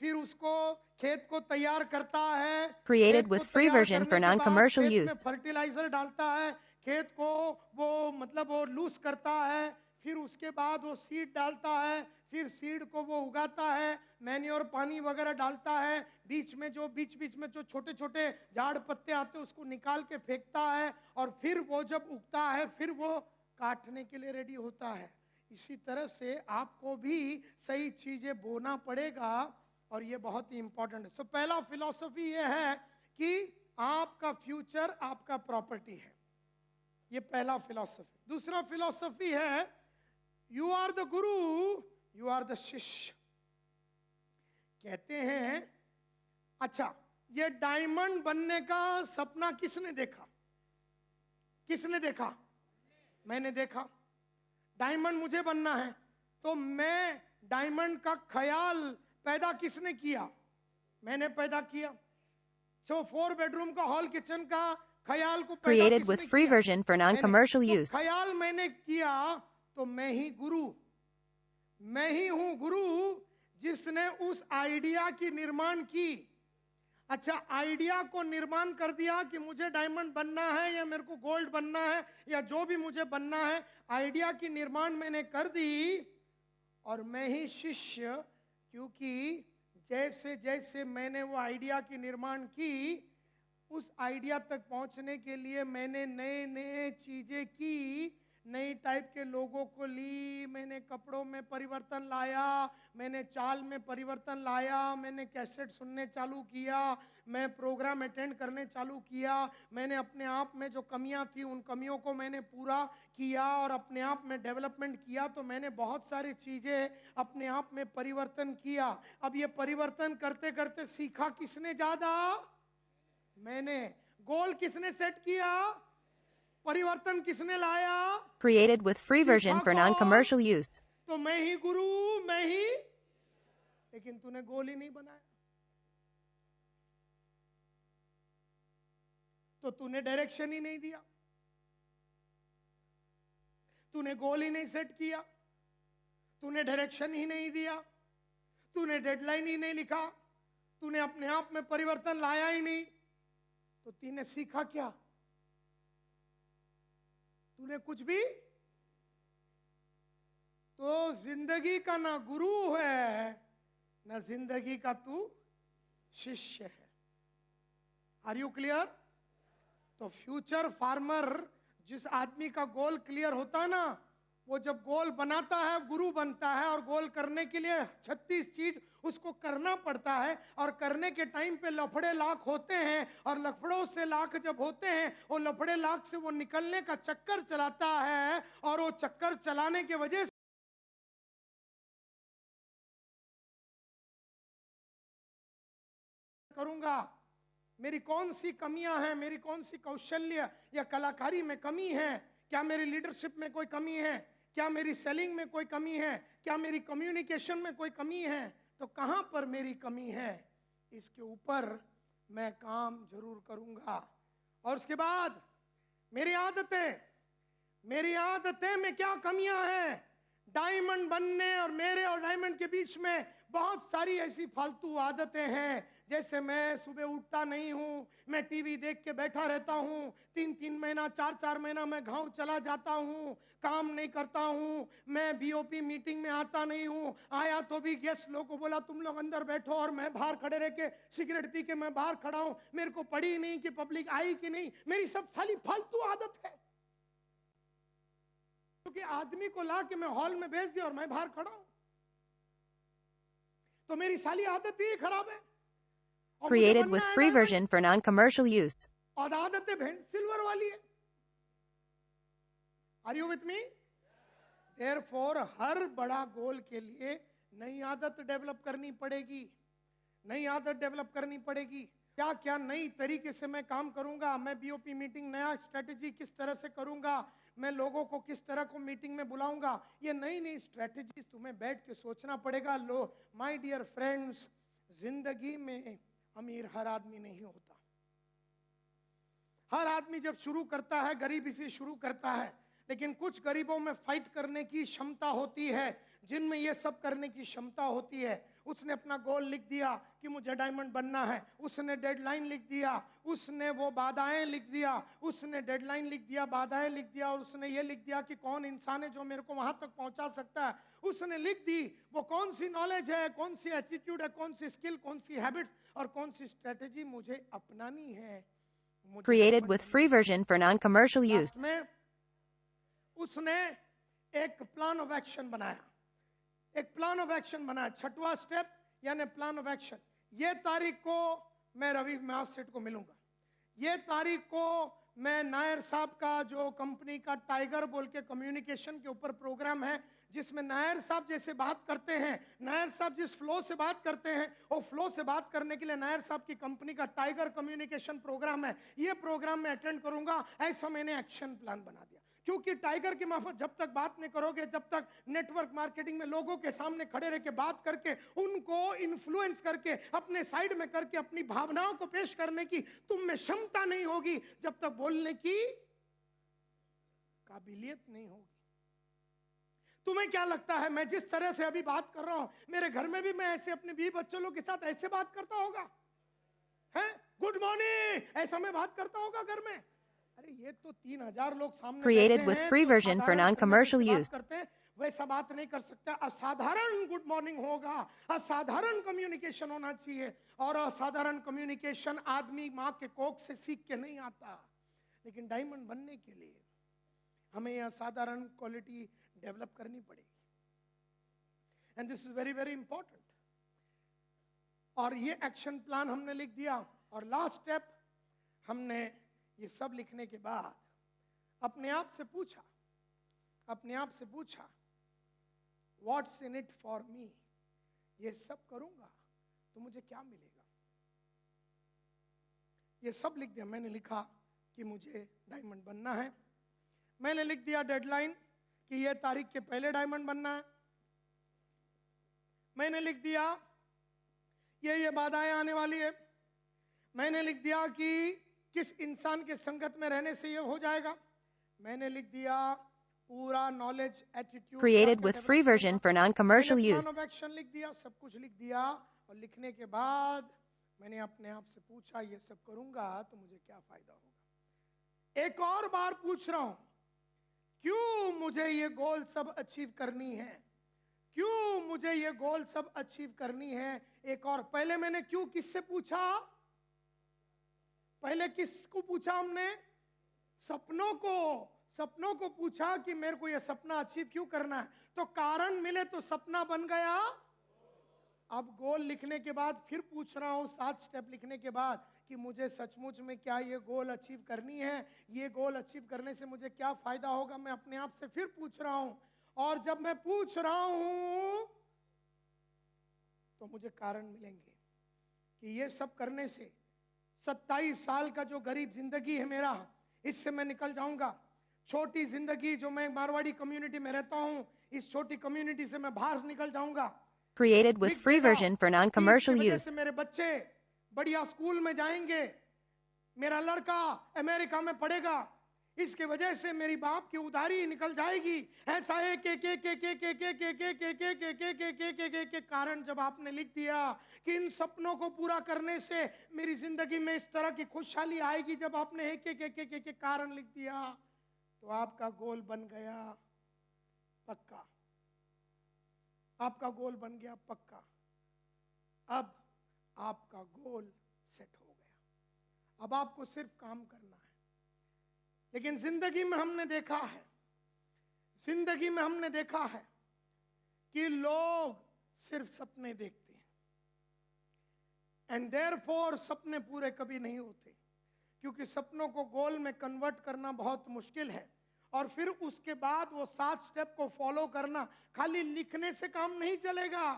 फिर उसको खेत को तैयार करता है, Created with free version for non-commercial use. Fertiliser डालता है, खेत को वो मतलब वो लूज करता है, फिर उसके बाद वो सीड डालता है, फिर सीड को वो उगाता है, मैन्योर पानी वगैरह डालता है, बीच में जो छोटे छोटे झाड़ पत्ते आते हैं उसको निकाल के फेंकता है, और फिर वो जब उगता है फिर वो काटने के लिए रेडी होता है। इसी तरह से आपको भी सही चीजें बोना पड़ेगा, और ये बहुत ही इंपॉर्टेंट है। सो पहला फिलॉसफी ये है कि आपका फ्यूचर आपका प्रॉपर्टी है, ये पहला फिलॉसफी। दूसरा फिलॉसफी है you are the Guru, you are the शिष्य। कहते हैं अच्छा, ये डायमंड बनने का सपना किसने देखा? किसने देखा? मैंने देखा। डायमंड मुझे बनना है, तो मैं डायमंड का ख्याल पैदा किसने किया? मैंने पैदा किया। सो 4 बेडरूम का हॉल किचन का ख्याल को पैदा Created किसने with free किया? version for non-commercial तो use. ख्याल मैंने किया, तो मैं ही गुरु, मैं ही हूं गुरु जिसने उस आइडिया की निर्माण की। अच्छा, आइडिया को निर्माण कर दिया कि मुझे डायमंड बनना है या मेरे को गोल्ड बनना है या जो भी मुझे बनना है, आइडिया की निर्माण मैंने कर दी, और मैं ही शिष्य, क्योंकि जैसे जैसे मैंने वो आइडिया की निर्माण की, उस आइडिया तक पहुंचने के लिए मैंने नए नए चीजें की, नई टाइप के लोगों को ली, मैंने कपड़ों में परिवर्तन लाया, मैंने चाल में परिवर्तन लाया, मैंने कैसेट सुनने चालू किया, मैं प्रोग्राम अटेंड करने चालू किया, मैंने अपने आप में जो कमियां थी उन कमियों को मैंने पूरा किया और अपने आप में डेवलपमेंट किया। तो मैंने बहुत सारी चीज़ें अपने आप में परिवर्तन किया। अब ये परिवर्तन करते करते सीखा किसने ज़्यादा? मैंने। गोल किसने सेट किया? परिवर्तन किसने लाया? Created with free version for non-commercial use. तो मैं ही गुरु, मैं ही। लेकिन तूने गोल ही नहीं बनाया, तो तूने डायरेक्शन ही नहीं दिया, तूने गोल ही नहीं सेट किया, तूने डायरेक्शन ही नहीं दिया, तूने डेडलाइन ही नहीं लिखा, तूने अपने आप में परिवर्तन लाया ही नहीं, तो तूने सीखा क्या? तूने कुछ भी। तो जिंदगी का ना गुरु है ना जिंदगी का तू शिष्य है। Are you clear? तो फ्यूचर फार्मर, जिस आदमी का गोल क्लियर होता है ना, वो जब गोल बनाता है गुरु बनता है। और गोल करने के लिए 36 चीज उसको करना पड़ता है, और करने के टाइम पे लफड़े लाख होते हैं, और लफड़ों से लाख जब होते हैं, वो लफड़े लाख से वो निकलने का चक्कर चलाता है। और वो चक्कर चलाने के वजह से करूंगा, मेरी कौन सी कमियां हैं, मेरी कौन सी कौशल्य या कलाकारी में कमी है, क्या मेरी लीडरशिप में कोई कमी है, क्या मेरी सेलिंग में कोई कमी है, क्या मेरी कम्युनिकेशन में कोई कमी है, तो कहां पर मेरी कमी है, इसके ऊपर मैं काम जरूर करूंगा। और उसके बाद मेरी आदतें में क्या कमियां हैं। डायमंड बनने और मेरे और डायमंड के बीच में बहुत सारी ऐसी फालतू आदतें हैं। जैसे मैं सुबह उठता नहीं हूं, मैं टीवी देख के बैठा रहता हूं, 3-3 महीना 4-4 महीना मैं गांव चला जाता हूं, काम नहीं करता हूं, मैं बीओपी मीटिंग में आता नहीं हूं, आया तो भी गेस्ट लोगों को बोला तुम लोग अंदर बैठो, और मैं बाहर खड़े रह के सिगरेट पी के मैं बाहर खड़ा हूं, मेरे को पड़ी नहीं कि पब्लिक आई कि नहीं। मेरी सब साली फालतू आदत है, क्योंकि आदमी को ला के मैं हॉल में भेज दिया और मैं बाहर खड़ा हूं, तो मेरी साली आदत ही खराब है। Created with free version for non-commercial use. और आदतें सिल्वर वाली है। Are you with me? Therefore हर बड़ा गोल के लिए नई आदत डेवलप करनी पड़ेगी, नई आदत डेवलप करनी पड़ेगी। क्या क्या नई तरीके से मैं काम करूंगा, मैं बीओपी मीटिंग नया स्ट्रेटेजी किस तरह से करूंगा, मैं लोगों को किस तरह को मीटिंग में बुलाऊंगा, ये नई नई स्ट्रेटेजी तुम्हें बैठ के सोचना पड़ेगा। लो माय डियर फ्रेंड्स, जिंदगी में अमीर हर आदमी नहीं होता। हर आदमी जब शुरू करता है गरीबी से शुरू करता है, लेकिन कुछ गरीबों में फाइट करने की क्षमता होती है, जिनमें ये सब करने की क्षमता होती है। उसने अपना गोल लिख दिया कि मुझे डायमंड बनना है, उसने डेडलाइन लिख दिया, उसने वो बाधाएं लिख दिया, उसने डेडलाइन लिख दिया, बाधाएं लिख दिया, और उसने ये लिख दिया कि कौन इंसान है जो मेरे को वहां तक पहुंचा सकता है। उसने लिख दी वो कौन सी नॉलेज है, कौन सी एटीट्यूड है, कौन सी स्किल, कौन सी हैबिट्स और कौन सी स्ट्रेटेजी मुझे अपनानी है। Created with free version for non-commercial use. में उसने एक प्लान ऑफ एक्शन बनाया, एक प्लान ऑफ एक्शन बनाया। 6वां स्टेप यानी प्लान ऑफ एक्शन। ये तारीख को मैं रवि व्यास सेठ को मिलूंगा, ये तारीख को मैं नायर साहब का जो कंपनी का टाइगर बोल के कम्युनिकेशन के ऊपर प्रोग्राम है, जिसमें नायर साहब जैसे बात करते हैं, नायर साहब जिस फ्लो से बात करते हैं, वो फ्लो से बात करने के लिए नायर साहब की कंपनी का टाइगर कम्युनिकेशन प्रोग्राम है। ये प्रोग्राम में अटेंड करूंगा, ऐसा मैंने एक्शन प्लान बना दिया। क्योंकि टाइगर की मार्फत जब तक बात नहीं करोगे, जब तक नेटवर्क मार्केटिंग में लोगों के सामने खड़े रह के बात करके उनको इन्फ्लुएंस करके अपने साइड में करके अपनी भावनाओं को पेश करने की तुम में क्षमता नहीं होगी, जब तक बोलने की काबिलियत नहीं होगी। तुम्हें क्या लगता है मैं जिस तरह से अभी बात कर रहा हूं, मेरे घर में भी मैं ऐसे अपने बीवी बच्चों लोग के साथ ऐसे बात करता होगा? है गुड मॉर्निंग ऐसा मैं बात करता होगा घर में? अरे ये तो 3000 लोग सामने Created with free version for non-commercial use. वैसा बात नहीं कर सकता। असाधारण गुड मॉर्निंग होगा, असाधारण कम्युनिकेशन होना चाहिए। और असाधारण कम्युनिकेशन आदमी माँ के कोख से सीख के नहीं आता, लेकिन डायमंड बनने के लिए हमें यह असाधारण क्वालिटी डेवलप करनी पड़ेगी। And this is very very important. और ये एक्शन प्लान हमने लिख दिया। और लास्ट स्टेप, हमने ये सब लिखने के बाद अपने आप से पूछा what's in it for me, ये सब करूंगा तो मुझे क्या मिलेगा। ये सब लिख दिया। मैंने लिखा कि मुझे डायमंड बनना है। मैंने लिख दिया डेडलाइन कि ये तारीख के पहले डायमंड बनना है। मैंने लिख दिया ये बाधाएं आने वाली है। मैंने लिख दिया कि किस इंसान के संगत में रहने से ये हो जाएगा। मैंने लिख दिया पूरा knowledge attitude Created with free version for non-commercial use. Plan of action लिख दिया, सब कुछ लिख दिया। और लिखने के बाद मैंने अपने आप से पूछा ये सब करूंगा तो मुझे क्या फायदा होगा। एक और बार पूछ रहा हूं, क्यों मुझे ये गोल सब अचीव करनी है, क्यों मुझे ये गोल सब अचीव करनी है। एक और, पहले मैंने क्यों किससे पूछा, पहले किसको पूछा हमने, सपनों को पूछा कि मेरे को ये सपना अचीव क्यों करना है। तो कारण मिले तो सपना बन गया। अब गोल लिखने के बाद फिर पूछ रहा हूं 7 स्टेप लिखने के बाद कि मुझे सचमुच में क्या ये गोल अचीव करनी है, ये गोल अचीव करने से मुझे क्या फायदा होगा। मैं अपने आप से फिर पूछ रहा हूं। और जब मैं पूछ रहा हूं तो मुझे कारण मिलेंगे कि ये सब करने से 27 साल का जो गरीब जिंदगी है मेरा, इससे मैं निकल जाऊंगा। छोटी जिंदगी जो मैं मारवाड़ी कम्युनिटी में रहता हूं, इस छोटी कम्युनिटी से मैं बाहर निकल जाऊंगा। Created with free version for non-commercial इसकी वजह use. से मेरे बच्चे बढ़िया स्कूल में जाएंगे, मेरा लड़का अमेरिका में पढ़ेगा, इसके वजह से मेरी बाप की उधारी निकल जाएगी। ऐसा है के कारण जब आपने लिख दिया कि इन सपनों को पूरा करने से मेरी जिंदगी में इस तरह की खुशहाली आएगी, जब आपने एक कारण लिख दिया तो आपका गोल बन गया पक्का, आपका गोल बन गया पक्का। अब आपका गोल सेट हो गया, अब आपको सिर्फ काम करना है। लेकिन जिंदगी में हमने देखा है कि लोग सिर्फ सपने देखते हैं, एंड देयरफॉर सपने पूरे कभी नहीं होते, क्योंकि सपनों को गोल में कन्वर्ट करना बहुत मुश्किल है। और फिर उसके बाद वो 7 स्टेप को फॉलो करना, खाली लिखने से काम नहीं चलेगा,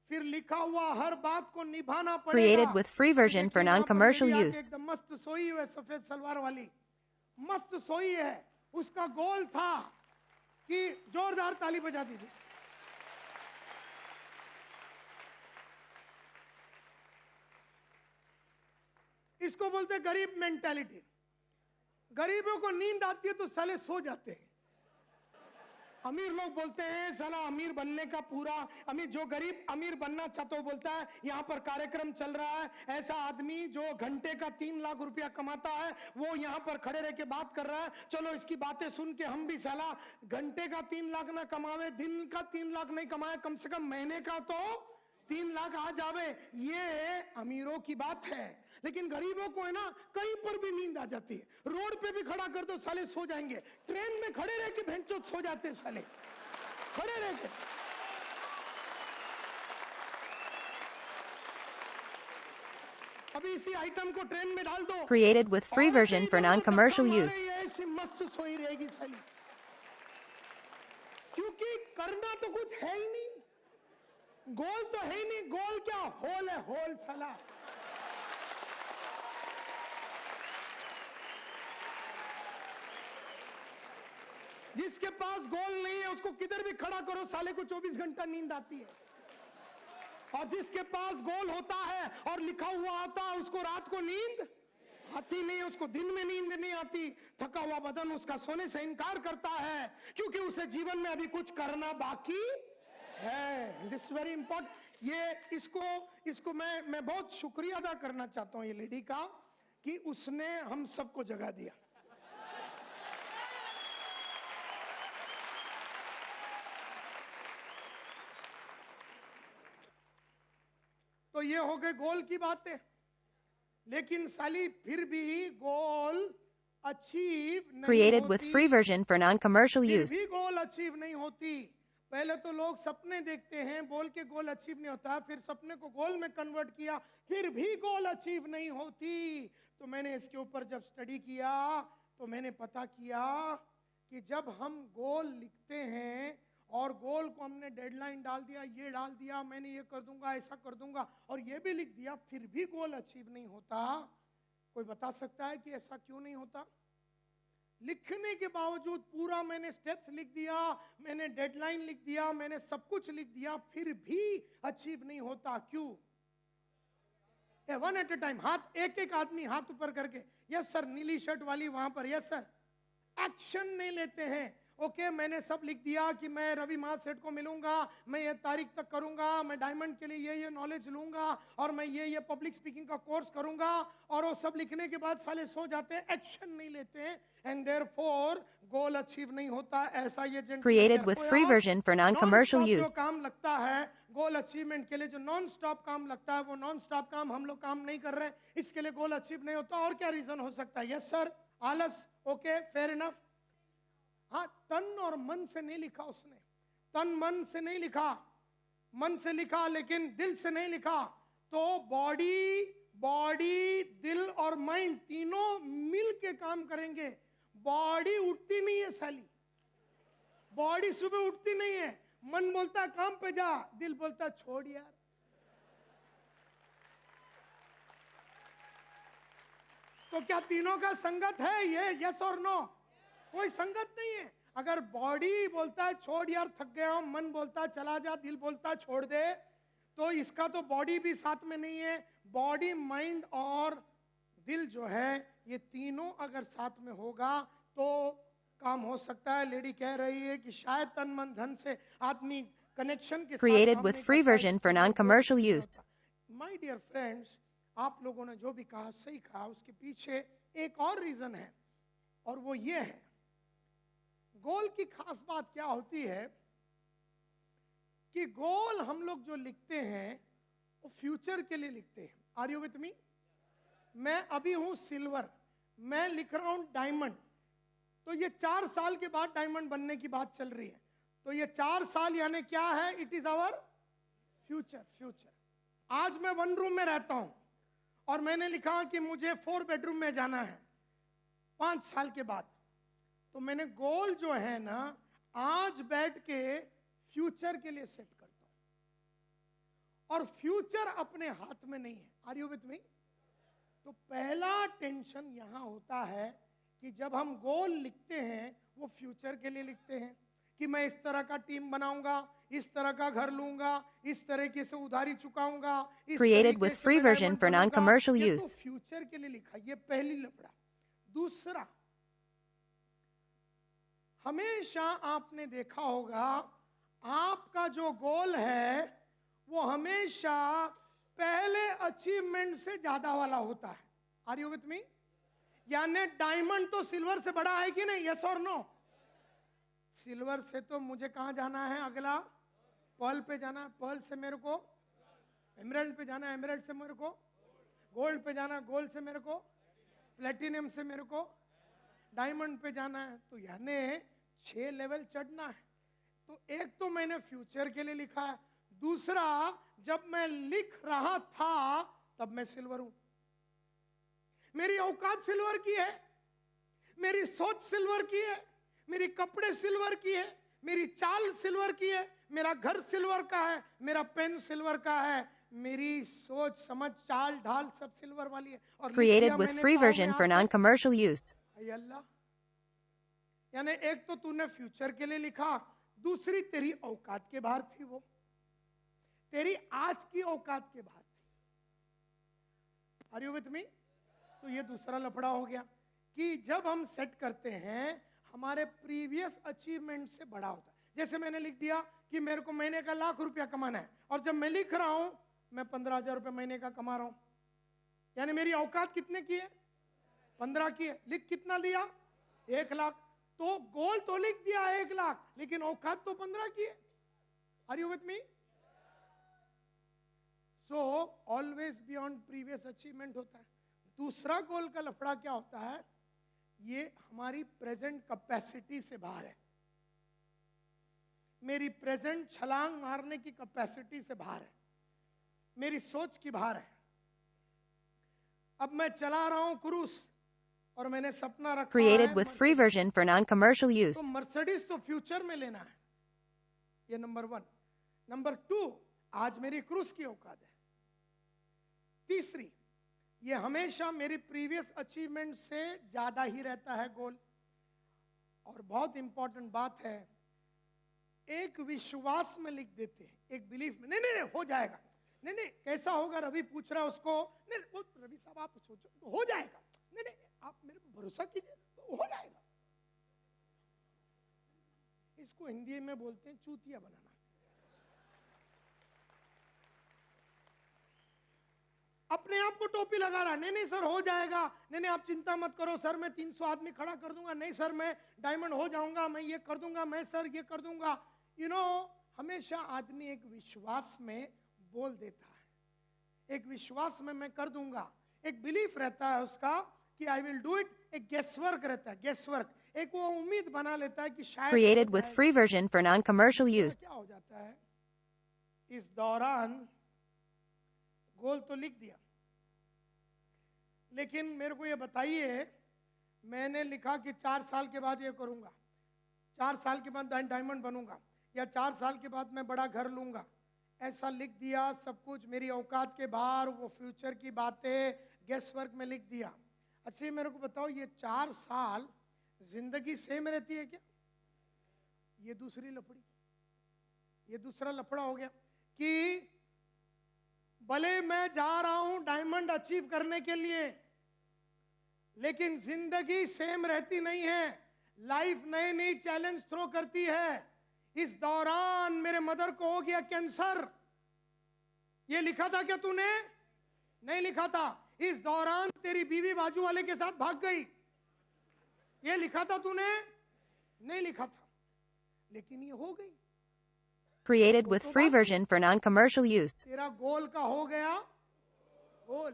फिर लिखा हुआ हर बात को निभाना पड़ेगा। Created with free version for non-commercial use. एकदम मस्त सोई है, सफेद सलवार वाली मस्त सोई है। उसका गोल था कि जोरदार ताली बजा दीजिए। इसको बोलते गरीब मेंटालिटी। गरीबों को नींद आती है तो साले सो जाते हैं। अमीर लोग बोलते हैं साला अमीर बनने का पूरा, अमीर जो गरीब अमीर बनना चाहता है बोलता है यहाँ पर कार्यक्रम चल रहा है, ऐसा आदमी जो घंटे का 3 लाख रुपया कमाता है वो यहाँ पर खड़े रह के बात कर रहा है, चलो इसकी बातें सुन के हम भी साला घंटे का 3 लाख ना कमावे, दिन का 3 लाख नहीं कमाए, कम से कम महीने का तो 3 लाख आ जावे। ये अमीरों की बात है। लेकिन गरीबों को है ना, कहीं पर भी नींद आ जाती है, रोड पे भी खड़ा कर दो साले सो जाएंगे, ट्रेन में खड़े रह के भेंचोद सो जाते हैं साले, खड़े रह के। अभी इसी आइटम को ट्रेन में डाल दो। Created with free version for non-commercial use. ऐसी मस्त सोई रहेगी साली, क्योंकि करना तो कुछ है ही नहीं, गोल तो है ही नहीं। गोल क्या, होल है, होल साला। जिसके पास गोल नहीं है उसको किधर भी खड़ा करो साले को 24 घंटा नींद आती है, और जिसके पास गोल होता है और लिखा हुआ आता है उसको रात को नींद आती नहीं, उसको दिन में नींद नहीं आती। थका हुआ बदन उसका सोने से इनकार करता है, क्योंकि उसे जीवन में अभी कुछ करना बाकी है। This very important. ये इसको मैं बहुत शुक्रिया अदा करना चाहता हूं ये लेडी का, कि उसने हम सबको जगा दिया। तो ये हो गए गोल की बातें। लेकिन साली फिर भी गोल अचीव नहीं Created with होती, free version for non-commercial फिर use. भी गोल अचीव नहीं होती। पहले तो लोग सपने देखते हैं, बोल के गोल अचीव नहीं होता, फिर सपने को गोल में कन्वर्ट किया, फिर भी गोल अचीव नहीं होती। तो मैंने इसके ऊपर जब स्टडी किया तो मैंने पता किया कि जब हम गोल लिखते हैं और गोल को हमने डेडलाइन डाल दिया, ये डाल दिया, मैंने ये कर दूंगा, ऐसा कर दूंगा, और ये भी लिख दिया, फिर भी गोल अचीव नहीं होता। कोई बता सकता है कि ऐसा क्यों नहीं होता? लिखने के बावजूद पूरा मैंने स्टेप्स लिख दिया, मैंने डेडलाइन लिख दिया, मैंने सब कुछ लिख दिया, फिर भी अचीव नहीं होता। क्यों? वन एट ए टाइम, हाथ एक एक आदमी हाथ ऊपर करके, यस सर, नीली शर्ट वाली वहां पर, यस सर। एक्शन नहीं लेते हैं। ओके, मैंने सब लिख दिया कि मैं रवि महासेठ को मिलूंगा, मैं ये तारीख तक करूंगा, मैं डायमंड के लिए ये नॉलेज लूंगा, और मैं ये पब्लिक स्पीकिंग का कोर्स करूंगा, और वो सब लिखने के बाद साले सो जाते हैं, एक्शन नहीं लेते हैं, एंड देयरफॉर गोल अचीव नहीं होता। ऐसा ये Created with free version for non-commercial जो use. काम लगता है गोल अचीवमेंट के लिए, जो नॉन स्टॉप काम लगता है, वो नॉन स्टॉप काम हम लोग काम नहीं कर रहे हैं, इसके लिए गोल अचीव नहीं होता। और क्या रीजन हो सकता है? यस सर, आलस। Okay, fair enough. हाँ, तन और मन से नहीं लिखा उसने, तन मन से नहीं लिखा, मन से लिखा लेकिन दिल से नहीं लिखा। तो बॉडी दिल और माइंड तीनों मिल के काम करेंगे। बॉडी उठती नहीं है साली, बॉडी सुबह उठती नहीं है, मन बोलता है काम पे जा, दिल बोलता है छोड़ यार। तो क्या तीनों का संगत है ये? यस और नो? कोई संगत नहीं है। अगर बॉडी बोलता है छोड़ यार थक गया हूं, मन बोलता है चला जा, दिल बोलता है छोड़ दे, तो इसका तो बॉडी भी साथ में नहीं है। बॉडी, माइंड और दिल जो है, ये तीनों अगर साथ में होगा तो काम हो सकता है। लेडी कह रही है कि शायद तन मन धन से आदमी कनेक्शन के साथ Created काम with नहीं free करता, version for इसके लिए non-commercial गोल नहीं use. होता। माय डियर फ्रेंड्स, आप लोगों ने जो भी कहा सही कहा, उसके पीछे एक और रीजन है, और वो ये है, गोल की खास बात क्या होती है कि गोल हम लोग जो लिखते हैं वो फ्यूचर के लिए लिखते हैं। Are you with me? मैं अभी हूं सिल्वर, मैं लिख रहा हूं डायमंड, तो ये 4 साल के बाद डायमंड बनने की बात चल रही है। तो ये 4 साल यानी क्या है? It is our future. आज मैं 1 रूम में रहता हूं और मैंने लिखा कि मुझे 4 बेडरूम में जाना है 5 साल के बाद, तो मैंने गोल जो है ना आज बैठ के फ्यूचर के लिए सेट करता हूं, और फ्यूचर अपने हाथ में नहीं है। Are you with me? तो पहला टेंशन यहां होता है कि जब हम गोल लिखते हैं वो फ्यूचर के लिए लिखते हैं कि मैं इस तरह का टीम बनाऊंगा, इस तरह का घर लूंगा, इस तरीके से उधारी चुकाऊंगा, इस Created तरीके with से free मैं version डायमंड for बनूंगा। non-commercial ये use. तो फ्यूचर के लिए लिखा, ये पहली लफड़ा। दूसरा, हमेशा आपने देखा होगा आपका जो गोल है वो हमेशा पहले अचीवमेंट से ज्यादा वाला होता है। Are you with me? यानी डायमंड तो सिल्वर से बड़ा है कि नहीं? यस और नो? सिल्वर से तो मुझे कहां जाना है? अगला पर्ल पे जाना है, पर्ल से मेरे को एमराल्ड पे जाना है, एमराल्ड से मेरे को गोल्ड पे जाना है, गोल्ड से मेरे को प्लेटिनियम से मेरे को डायमंड पे जाना है। तो यानी 6 लेवल चढ़ना है। तो एक तो मैंने फ्यूचर के लिए लिखा है, दूसरा जब मैं लिख रहा था तब मैं सिल्वर हूं। मेरी औकात सिल्वर की है, मेरी सोच सिल्वर की है, मेरी कपड़े सिल्वर की है, मेरी चाल सिल्वर की है, मेरा घर सिल्वर का है, मेरा पेन सिल्वर का है, मेरी सोच समझ चाल ढाल सब सिल्वर वाली है। और लिख Created दिया with मैंने free पाँव में version for आके। non-commercial use. अय अल्लाह, यानी एक तो तूने फ्यूचर के लिए लिखा, दूसरी तेरी औकात के बाहर थी, वो तेरी आज की औकात के बाहर थी। Are you with me? तो ये दूसरा लफड़ा हो गया कि जब हम सेट करते हैं हमारे प्रीवियस अचीवमेंट से बड़ा होता है। जैसे मैंने लिख दिया कि मेरे को महीने का 1,00,000 रुपया कमाना है, और जब मैं लिख रहा हूं मैं 15,000 रुपये महीने का कमा रहा हूं, यानी मेरी औकात कितने की है? 15 की है। लिख कितना दिया? 1,00,000। तो गोल तो लिख दिया 1,00,000, लेकिन औकात तो 15 की है। Are you with me? So always beyond previous achievement होता है। दूसरा गोल का लफड़ा क्या होता है? ये हमारी प्रेजेंट कैपेसिटी से बाहर है, मेरी प्रेजेंट छलांग मारने की कैपेसिटी से बाहर है, मेरी सोच की बाहर है। अब मैं चला रहा हूं क्रूज और मैंने सपना रखा Created है with free version for non-commercial use. तो मर्सिडीज तो फ्यूचर में लेना है, ये नंबर 1। नंबर 2, आज मेरी क्रूज की औकात है। तीसरी, ये हमेशा मेरी प्रीवियस अचीवमेंट से ज्यादा ही रहता है गोल। और बहुत इंपॉर्टेंट बात है, एक विश्वास में लिख देते हैं, एक बिलीफ में, नहीं नहीं नहीं हो जाएगा, नहीं नहीं कैसा होगा, रवि पूछ रहा है उसको, नहीं वो रवि साहब आप सोचो हो जाएगा, नहीं नहीं आप मेरे पर भरोसा कीजिए हो जाएगा। इसको हिंदी में बोलते हैं चूतिया बनाना। अपने आप को टोपी लगा रहा, नहीं नहीं सर हो जाएगा, नहीं नहीं आप चिंता मत करो सर, मैं 300 आदमी खड़ा कर दूंगा, नहीं सर मैं डायमंड हो जाऊंगा, मैं ये कर दूंगा, मैं सर ये कर दूंगा। हमेशा आदमी एक विश्वास में बोल देता है, एक विश्वास में मैं कर दूंगा, एक बिलीफ रहता है उसका कि आई विल डू इट, एक गेसवर्क रहता है, गेसवर्क, एक वो उम्मीद बना लेता है कि शायद Created with free version for non-commercial use. क्या हो जाता है, इस दौरान गोल तो लिख दिया, लेकिन मेरे को ये बताइए, मैंने लिखा कि 4 साल के बाद ये करूंगा, 4 साल के बाद डायमंड बनूंगा, या 4 साल के बाद मैं बड़ा घर लूंगा, ऐसा लिख दिया सब कुछ मेरी औकात के बाहर, वो फ्यूचर की बातें गेस वर्क में लिख दिया। अच्छा मेरे को बताओ, ये 4 साल जिंदगी सेम रहती है क्या? ये दूसरी लफड़ी, ये दूसरा लफड़ा हो गया कि भले मैं जा रहा हूं डायमंड अचीव करने के लिए, लेकिन जिंदगी सेम रहती नहीं है, लाइफ नए नए चैलेंज थ्रो करती है। इस दौरान मेरे मदर को हो गया कैंसर, ये लिखा था क्या तूने? नहीं लिखा था। इस दौरान तेरी बीवी बाजू वाले के साथ भाग गई, ये लिखा था तूने? नहीं लिखा था, लेकिन ये हो गई। Created with free version for non-commercial use. तेरा गोल का हो गया गोल।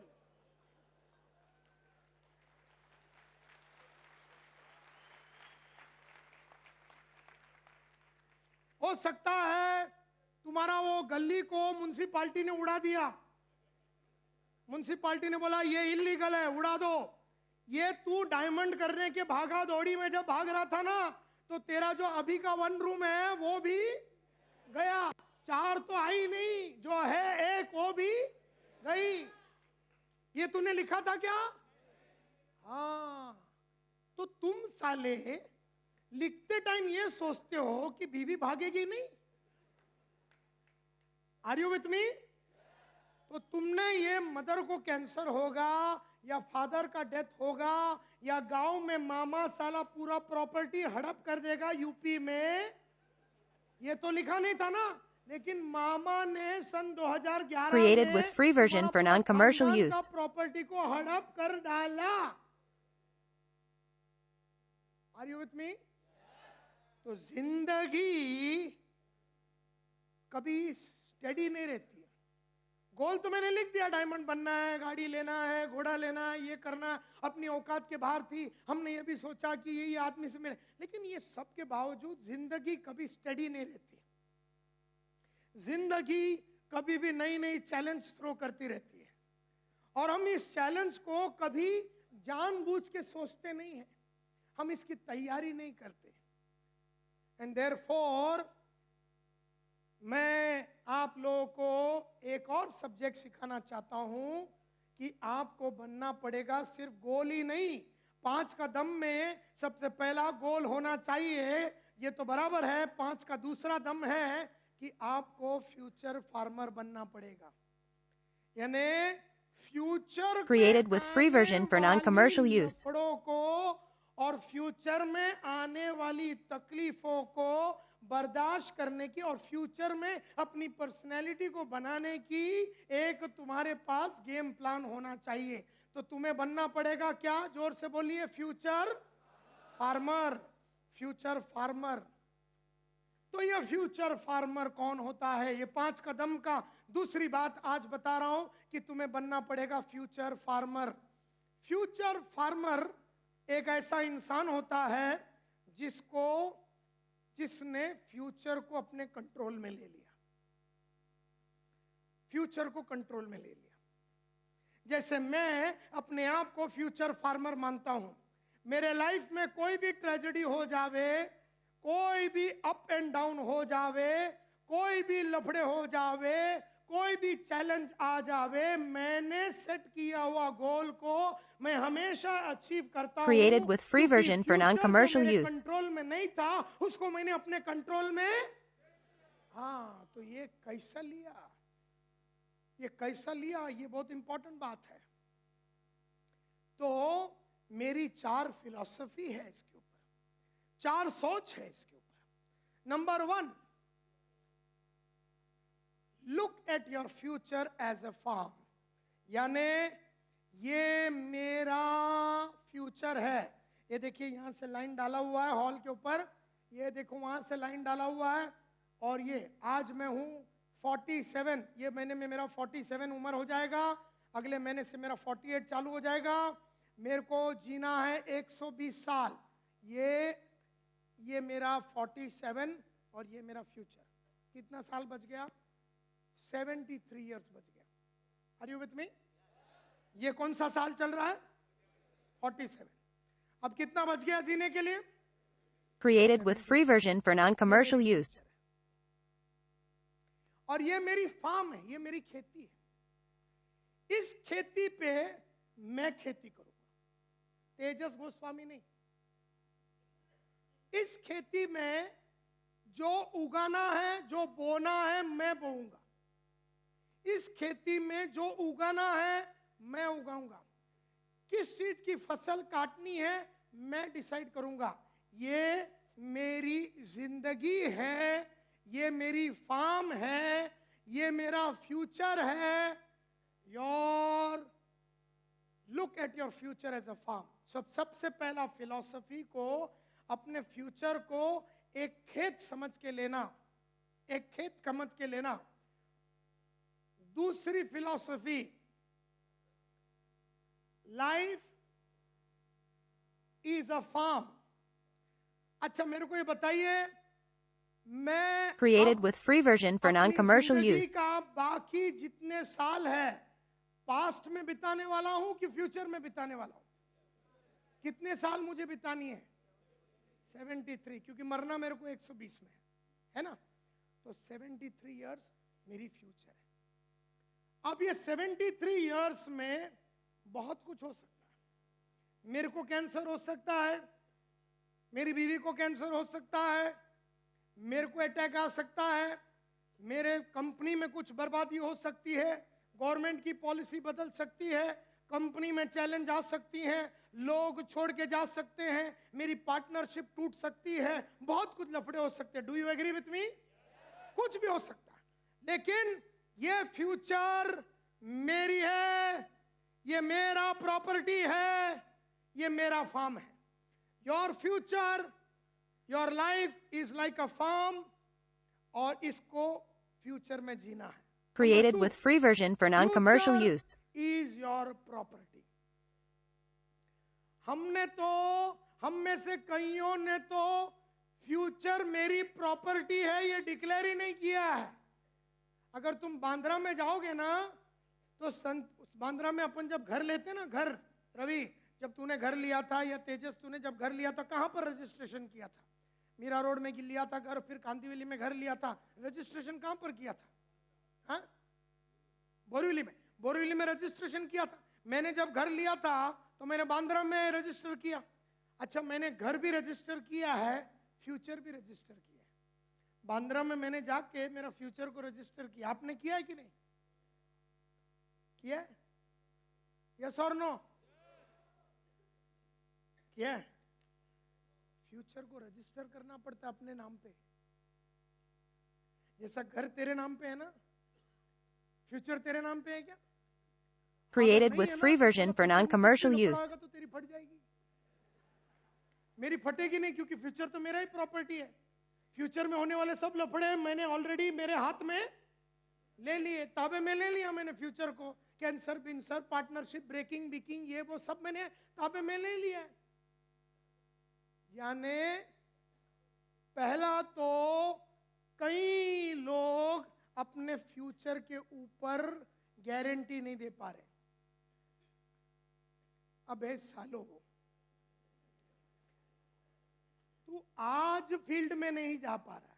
हो सकता है तुम्हारा वो गली को म्युनिसिपालिटी ने उड़ा दिया, म्युनिसिपालिटी ने बोला ये इलीगल है उड़ा दो। ये तू डायमंड करने के भागा दौड़ी में जब भाग रहा था ना, तो तेरा जो अभी का 1 रूम है वो भी गया, 4 तो आई नहीं, जो है 1 वो भी गई। ये तूने लिखा था क्या? हाँ, तो तुम साले लिखते टाइम ये सोचते हो कि बीवी भागेगी नहीं। Are you with me? तो तुमने ये मदर को कैंसर होगा या फादर का डेथ होगा या गांव में मामा साला पूरा प्रॉपर्टी हड़प कर देगा यूपी में, ये तो लिखा नहीं था ना। लेकिन मामा ने सन 2011 Created में with free version for non-commercial use. Property को हड़प कर डाला। Are you with me? तो जिंदगी कभी स्टेडी नहीं रहती है। गोल तो मैंने लिख दिया, डायमंड बनना है, गाड़ी लेना है, घोड़ा लेना है, ये करना है, अपनी औकात के बाहर थी। हमने ये भी सोचा कि ये आदमी से मिले, लेकिन ये सब के बावजूद जिंदगी कभी स्टेडी नहीं रहती। जिंदगी कभी भी नई नई चैलेंज थ्रो करती रहती है, और हम इस चैलेंज को कभी जानबूझ के सोचते नहीं है, हम इसकी तैयारी नहीं करते। एंड देयरफॉर मैं आप लोगों को एक और सब्जेक्ट सिखाना चाहता हूं कि आपको बनना पड़ेगा सिर्फ गोल ही नहीं, 5 कदम में सबसे पहला गोल होना चाहिए, ये तो बराबर है। 5 का दूसरा दम है कि आपको फ्यूचर फार्मर बनना पड़ेगा, यानी future Created with free version for non-commercial use. को और फ्यूचर में आने वाली तकलीफों को बर्दाश्त करने की और फ्यूचर में अपनी पर्सनैलिटी को बनाने की एक तुम्हारे पास गेम प्लान होना चाहिए। तो तुम्हें बनना पड़ेगा क्या? जोर से बोलिए, फ्यूचर फार्मर। Future farmer. तो ये फ्यूचर फार्मर कौन होता है? ये 5 कदम का दूसरी बात आज बता रहा हूं कि तुम्हें बनना पड़ेगा फ्यूचर फार्मर। फ्यूचर फार्मर एक ऐसा इंसान होता है जिसने फ्यूचर को अपने कंट्रोल में ले लिया, फ्यूचर को कंट्रोल में ले लिया। जैसे मैं अपने आप को फ्यूचर फार्मर मानता हूं। मेरे लाइफ में कोई भी ट्रेजेडी हो जावे, कोई भी अप एंड डाउन हो जावे, कोई भी लफड़े हो जावे, कोई भी चैलेंज आ जावे, मैंने सेट किया हुआ गोल को मैं हमेशा अचीव करता हूं। Created with free version for non-commercial use. Control में नहीं था, उसको मैंने अपने कंट्रोल में। हाँ, तो ये कैसा लिया, ये कैसा लिया, ये बहुत इंपॉर्टेंट बात है। तो मेरी 4 फिलॉसफी है इसके ऊपर, 4 सोच है इसके ऊपर। Number 1, look at your future as a farm, यानी ये मेरा फ्यूचर है। ये देखिए यहां से लाइन डाला हुआ है हॉल के ऊपर, ये देखो वहां से लाइन डाला हुआ है। और ये आज मैं हूं 47, ये महीने में मेरा 47 उम्र हो जाएगा, अगले महीने से मेरा 48 चालू हो जाएगा। मेरे को जीना है 120 साल। ये मेरा 47 और ये मेरा फ्यूचर। कितना साल बच गया? 73 इयर्स बच गया। Are you with me? ये कौन सा साल चल रहा है? 47। अब कितना बच गया जीने के लिए? Created with free version for non-commercial use. और ये मेरी फार्म है, ये मेरी खेती है। इस खेती पे मैं खेती करूंगा, तेजस गोस्वामी नहीं। इस खेती में जो उगाना है, जो बोना है, मैं बोऊंगा। इस खेती में जो उगाना है मैं उगाऊंगा। किस चीज की फसल काटनी है मैं डिसाइड करूंगा। ये मेरी जिंदगी है, ये मेरी फार्म है, ये मेरा फ्यूचर है। Your look at your future as a farm. सबसे पहला फिलॉसफी को, अपने फ्यूचर को एक खेत समझ के लेना, एक खेत समझ के लेना। दूसरी philosophy, life is a farm. अच्छा मेरे को ये बताइए, मैं Created with free version for अपनी non-commercial जिंदगी use. का बाकी जितने साल है पास्ट में बिताने वाला हूं कि फ्यूचर में बिताने वाला हूं? कितने साल मुझे बितानी है? 73, क्योंकि मरना मेरे को 120 में है ना। तो 73 इयर्स मेरी फ्यूचर है। अब ये 73 इयर्स में बहुत कुछ हो सकता है। मेरे को कैंसर हो सकता है, मेरी बीवी को कैंसर हो सकता है, मेरे को अटैक आ सकता है, मेरे कंपनी में कुछ बर्बादी हो सकती है, गवर्नमेंट की पॉलिसी बदल सकती है, कंपनी में चैलेंज आ सकती हैं, लोग छोड़ के जा सकते हैं, मेरी पार्टनरशिप टूट सकती है, बहुत कुछ लफड़े हो सकते हैं। Do you agree with me? कुछ भी हो सकता है, लेकिन ये फ्यूचर मेरी है, ये मेरा प्रॉपर्टी है, ये मेरा फार्म है। Your future, your life is like a farm, और इसको फ्यूचर में जीना है। Created with free version for non-commercial Future use. is your property. हम में से कईयों ने तो फ्यूचर मेरी प्रॉपर्टी है ये डिक्लेयर ही नहीं किया है। अगर तुम बांद्रा में जाओगे ना, तो बांद्रा में अपन जब घर लेते ना, घर, रवि जब तूने घर लिया था, या तेजस तूने जब घर लिया था, कहां पर रजिस्ट्रेशन किया था? मीरा रोड में लिया था घर, फिर कांदिवली में घर लिया था, रजिस्ट्रेशन कहां पर किया था? हाँ, बोरीवली में। बोरीवली में रजिस्ट्रेशन किया था। मैंने जब घर लिया था तो मैंने बांद्रा में रजिस्टर किया। अच्छा, मैंने घर भी रजिस्टर किया है, फ्यूचर भी रजिस्टर किया है। बांद्रा में मैंने जाके मेरा फ्यूचर को रजिस्टर किया। आपने किया है कि नहीं किया? यस और नो? किया? फ्यूचर को रजिस्टर करना पड़ता है अपने नाम पे। जैसा घर तेरे नाम पे है ना, फ्यूचर तेरे नाम पे है क्या? Created with free version for non-commercial use. तो तेरी फट जाएगी, मेरी फटेगी नहीं, क्योंकि फ्यूचर तो मेरा ही प्रॉपर्टी है। फ्यूचर में होने वाले सब लफड़े मैंने ऑलरेडी मेरे हाथ में ले लिए, ताबे में ले लिया मैंने फ्यूचर को। कैंसर, बिंसर, पार्टनरशिप, ब्रेकिंग, बिकिंग, ये वो सब मैंने ताबे में ले लिया है। यानी पहला तो कई लोग अपने फ्यूचर के ऊपर गारंटी नहीं दे पा रहे। अबे सालो, तू आज फील्ड में नहीं जा पा रहा,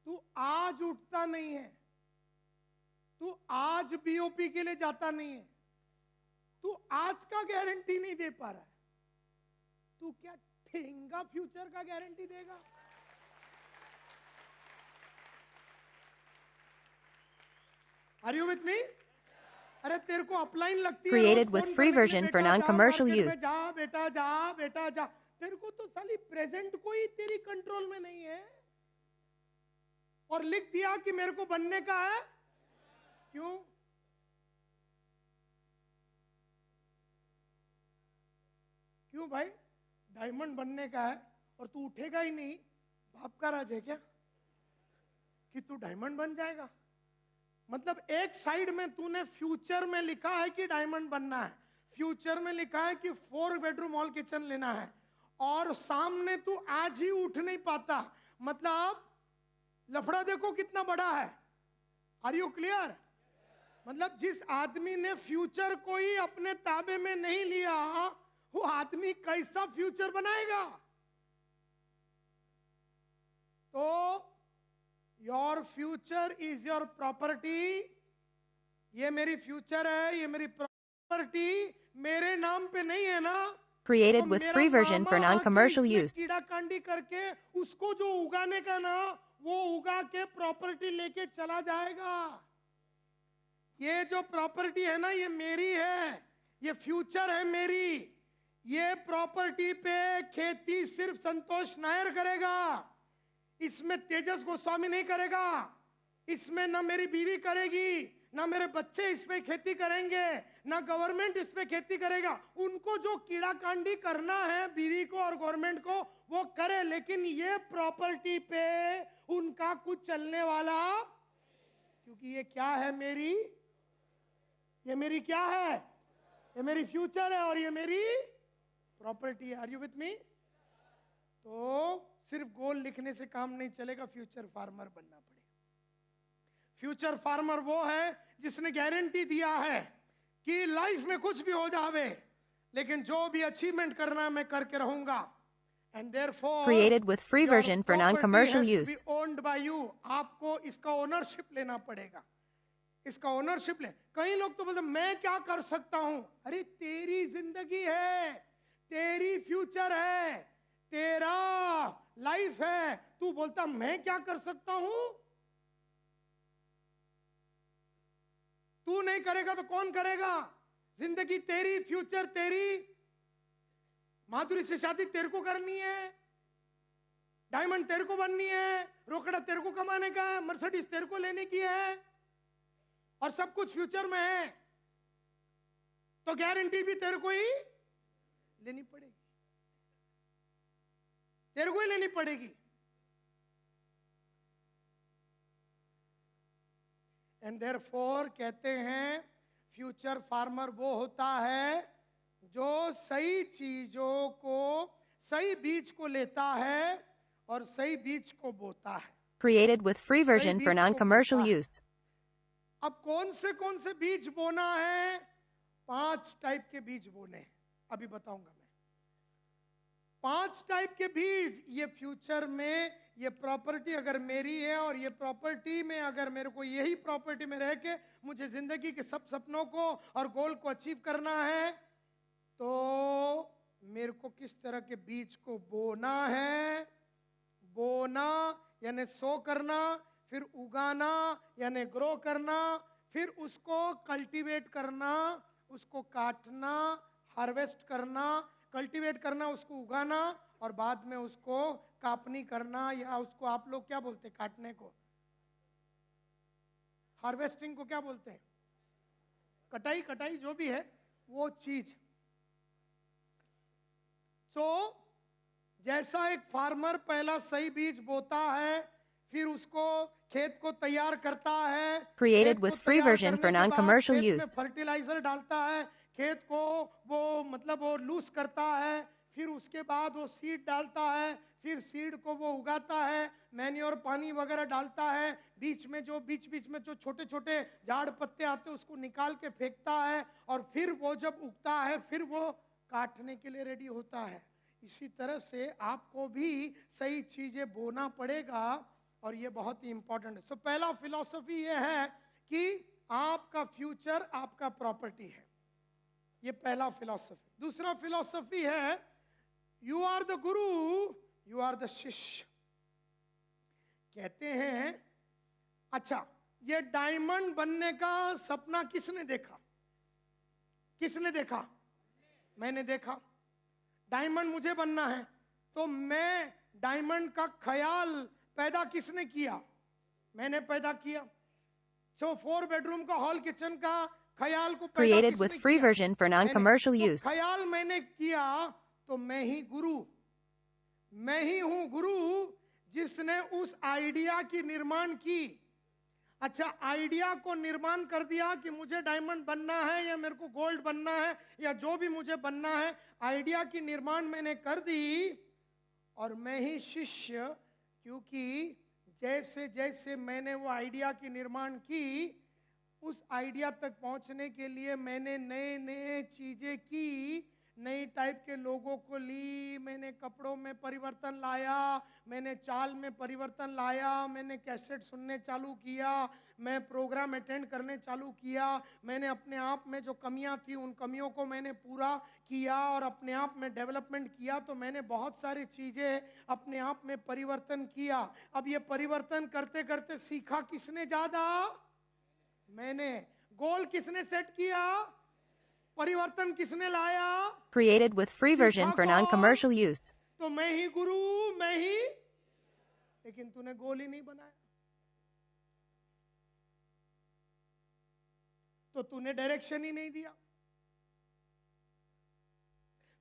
तू आज उठता नहीं है, तू आज बीओपी के लिए जाता नहीं है, तू आज का गारंटी नहीं दे पा रहा है, तू क्या ठेंगा फ्यूचर का गारंटी देगा? Are you with me? अरे तेरे को अपलाइन लगती है, Created with free version for non-commercial use. जा बेटा जा, बेटा जा। तेरे को तो साली प्रेजेंट को ही तेरी कंट्रोल में नहीं है, और लिख दिया कि मेरे को बनने का है। क्यों? क्यों भाई? डायमंड बनने का है और तू उठेगा ही नहीं। बाप का राज है क्या कि तू डायमंड बन जाएगा? मतलब एक साइड में तूने फ्यूचर में लिखा है कि डायमंड बनना है, फ्यूचर में लिखा है कि 4 बेडरूम हॉल किचन लेना है, और सामने तू आज ही उठ नहीं पाता। मतलब लफड़ा देखो कितना बड़ा है। Are you clear? मतलब जिस आदमी ने फ्यूचर को ही अपने ताबे में नहीं लिया, वो आदमी कैसा फ्यूचर बनाएगा? तो your future is your property. ये मेरी फ्यूचर है, ये मेरी प्रॉपर्टी मेरे नाम पे नहीं है ना। Created तो with मेरा free version for mama non-commercial इसमें use. कीड़ा कांडी करके उसको जो उगाने का ना, वो उगा के प्रॉपर्टी लेके चला जाएगा। ये जो प्रॉपर्टी है ना, ये मेरी है, ये फ्यूचर है मेरी। ये प्रॉपर्टी पे खेती सिर्फ संतोष नायर करेगा, इसमें तेजस गोस्वामी नहीं करेगा, इसमें ना मेरी बीवी करेगी, ना मेरे बच्चे इस पे खेती करेंगे, ना गवर्नमेंट इस पे खेती करेगा। उनको जो कीड़ा कांडी करना है बीवी को और गवर्नमेंट को, वो करे, लेकिन ये प्रॉपर्टी पे उनका कुछ चलने वाला, क्योंकि ये क्या है मेरी, ये मेरी क्या है, ये मेरी फ्यूचर है और ये मेरी प्रॉपर्टी है। Are you with me? तो सिर्फ गोल लिखने से काम नहीं चलेगा, फ्यूचर फार्मर बनना पड़ेगा। फ्यूचर फार्मर वो है जिसने गारंटी दिया है कि लाइफ में कुछ भी हो जावे, लेकिन जो भी अचीवमेंट करना है मैं करके रहूंगा। And therefore Created with free version for non-commercial use. Owned by you. आपको इसका ओनरशिप लेना पड़ेगा, इसका ओनरशिप ले। कई लोग तो बोलते मैं क्या कर सकता हूं। अरे तेरी जिंदगी है, तेरी फ्यूचर है, तेरा लाइफ है, तू बोलता मैं क्या कर सकता हूं? तू नहीं करेगा तो कौन करेगा? जिंदगी तेरी, फ्यूचर तेरी। माधुरी से शादी तेरे को करनी है, डायमंड तेरे को बननी है, रोकड़ा तेरे को कमाने का है, मर्सिडीज तेरे को लेने की है, और सब कुछ फ्यूचर में है। तो गारंटी भी तेरे को ही लेनी पड़ेगी, तेरे को ही लेनी पड़ेगी। एंड देयरफॉर कहते हैं फ्यूचर फार्मर वो होता है जो सही चीजों को, सही बीज को लेता है और सही बीज को बोता है। Created with free version for non-commercial use. अब कौन से बीज बोना है? 5 टाइप के बीज बोने हैं, अभी बताऊंगा मैं। 5 टाइप के बीज। ये फ्यूचर में ये प्रॉपर्टी अगर मेरी है, और ये प्रॉपर्टी में अगर मेरे को यही प्रॉपर्टी में रह के मुझे जिंदगी के सब सपनों को और गोल को अचीव करना है, तो मेरे को किस तरह के बीज को बोना है? बोना यानी सो करना, फिर उगाना यानी ग्रो करना, फिर उसको कल्टीवेट करना, उसको काटना, हार्वेस्ट करना, कल्टीवेट करना, उसको उगाना, और बाद में उसको कापनी करना, या उसको आप लोग क्या बोलते हैं काटने को? हार्वेस्टिंग को क्या बोलते हैं? कटाई, कटाई जो भी है वो चीज। तो जैसा एक फार्मर पहला सही बीज बोता है, फिर उसको खेत को तैयार करता है, Created with free version for non-commercial use. Fertiliser डालता है, खेत को वो मतलब वो लूज करता है, फिर उसके बाद वो सीड डालता है, फिर सीड को वो उगाता है, मैन्योर पानी वगैरह डालता है, बीच में जो छोटे छोटे झाड़ पत्ते आते हैं उसको निकाल के फेंकता है, और फिर वो जब उगता है फिर वो काटने के लिए रेडी होता है। इसी तरह से आपको भी सही चीजें बोना पड़ेगा, और ये बहुत ही इंपॉर्टेंट है। सो पहला फिलॉसफी ये है कि आपका फ्यूचर आपका प्रॉपर्टी है, ये पहला फिलॉसफी। दूसरा फिलॉसफी है you are the Guru, you are the शिष्य। कहते हैं अच्छा, ये डायमंड बनने का सपना किसने देखा? किसने देखा? मैंने देखा। डायमंड मुझे बनना है, तो मैं डायमंड का ख्याल पैदा किसने किया? मैंने पैदा किया। सो 4 बेडरूम का हॉल किचन का ख्याल को पैदा Created किसने with free किया? version for non-commercial मैंने। use. तो ख्याल मैंने किया, तो मैं ही गुरु, मैं ही हूं गुरु जिसने उस आइडिया की निर्माण की। अच्छा, आइडिया को निर्माण कर दिया कि मुझे डायमंड बनना है या मेरे को गोल्ड बनना है या जो भी मुझे बनना है, आइडिया की निर्माण मैंने कर दी, और मैं ही शिष्य, क्योंकि जैसे जैसे मैंने वो आइडिया की निर्माण की, उस आइडिया तक पहुंचने के लिए मैंने नए नए चीजें की, नई टाइप के लोगों को ली, मैंने कपड़ों में परिवर्तन लाया, मैंने चाल में परिवर्तन लाया, मैंने कैसेट सुनने चालू किया, मैं प्रोग्राम अटेंड करने चालू किया, मैंने अपने आप में जो कमियां थी उन कमियों को मैंने पूरा किया और अपने आप में डेवलपमेंट किया। तो मैंने बहुत सारी चीज़ें अपने आप में परिवर्तन किया। अब ये परिवर्तन करते करते सीखा किसने ज़्यादा? मैंने। गोल किसने सेट किया? परिवर्तन किसने लाया? Created with free version for non-commercial use. तो मैं ही गुरु, मैं ही, लेकिन तूने गोल ही नहीं बनाया, तो तूने डायरेक्शन ही नहीं दिया,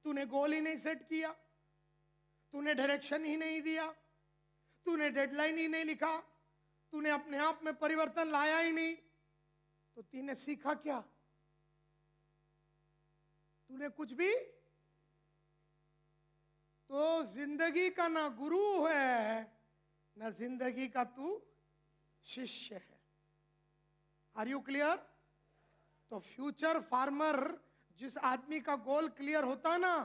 तूने गोल ही नहीं सेट किया, तूने डायरेक्शन ही नहीं दिया, तूने डेडलाइन ही नहीं लिखा, तूने अपने आप में परिवर्तन लाया ही नहीं, तो तूने सीखा क्या? तूने कुछ भी। तो जिंदगी का ना गुरु है, ना जिंदगी का तू शिष्य है। Are you clear? तो फ्यूचर फार्मर, जिस आदमी का गोल क्लियर होता है ना,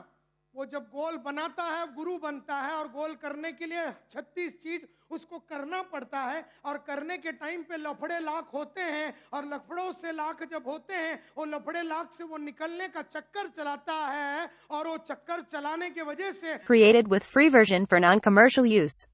वो जब गोल बनाता है गुरु बनता है, और गोल करने के लिए 36 चीज उसको करना पड़ता है, और करने के टाइम पे लफड़े लाख होते हैं, और लफड़ों से लाख जब होते हैं, वो लफड़े लाख से वो निकलने का चक्कर चलाता है, और वो चक्कर चलाने की वजह से Created with free version for non-commercial use.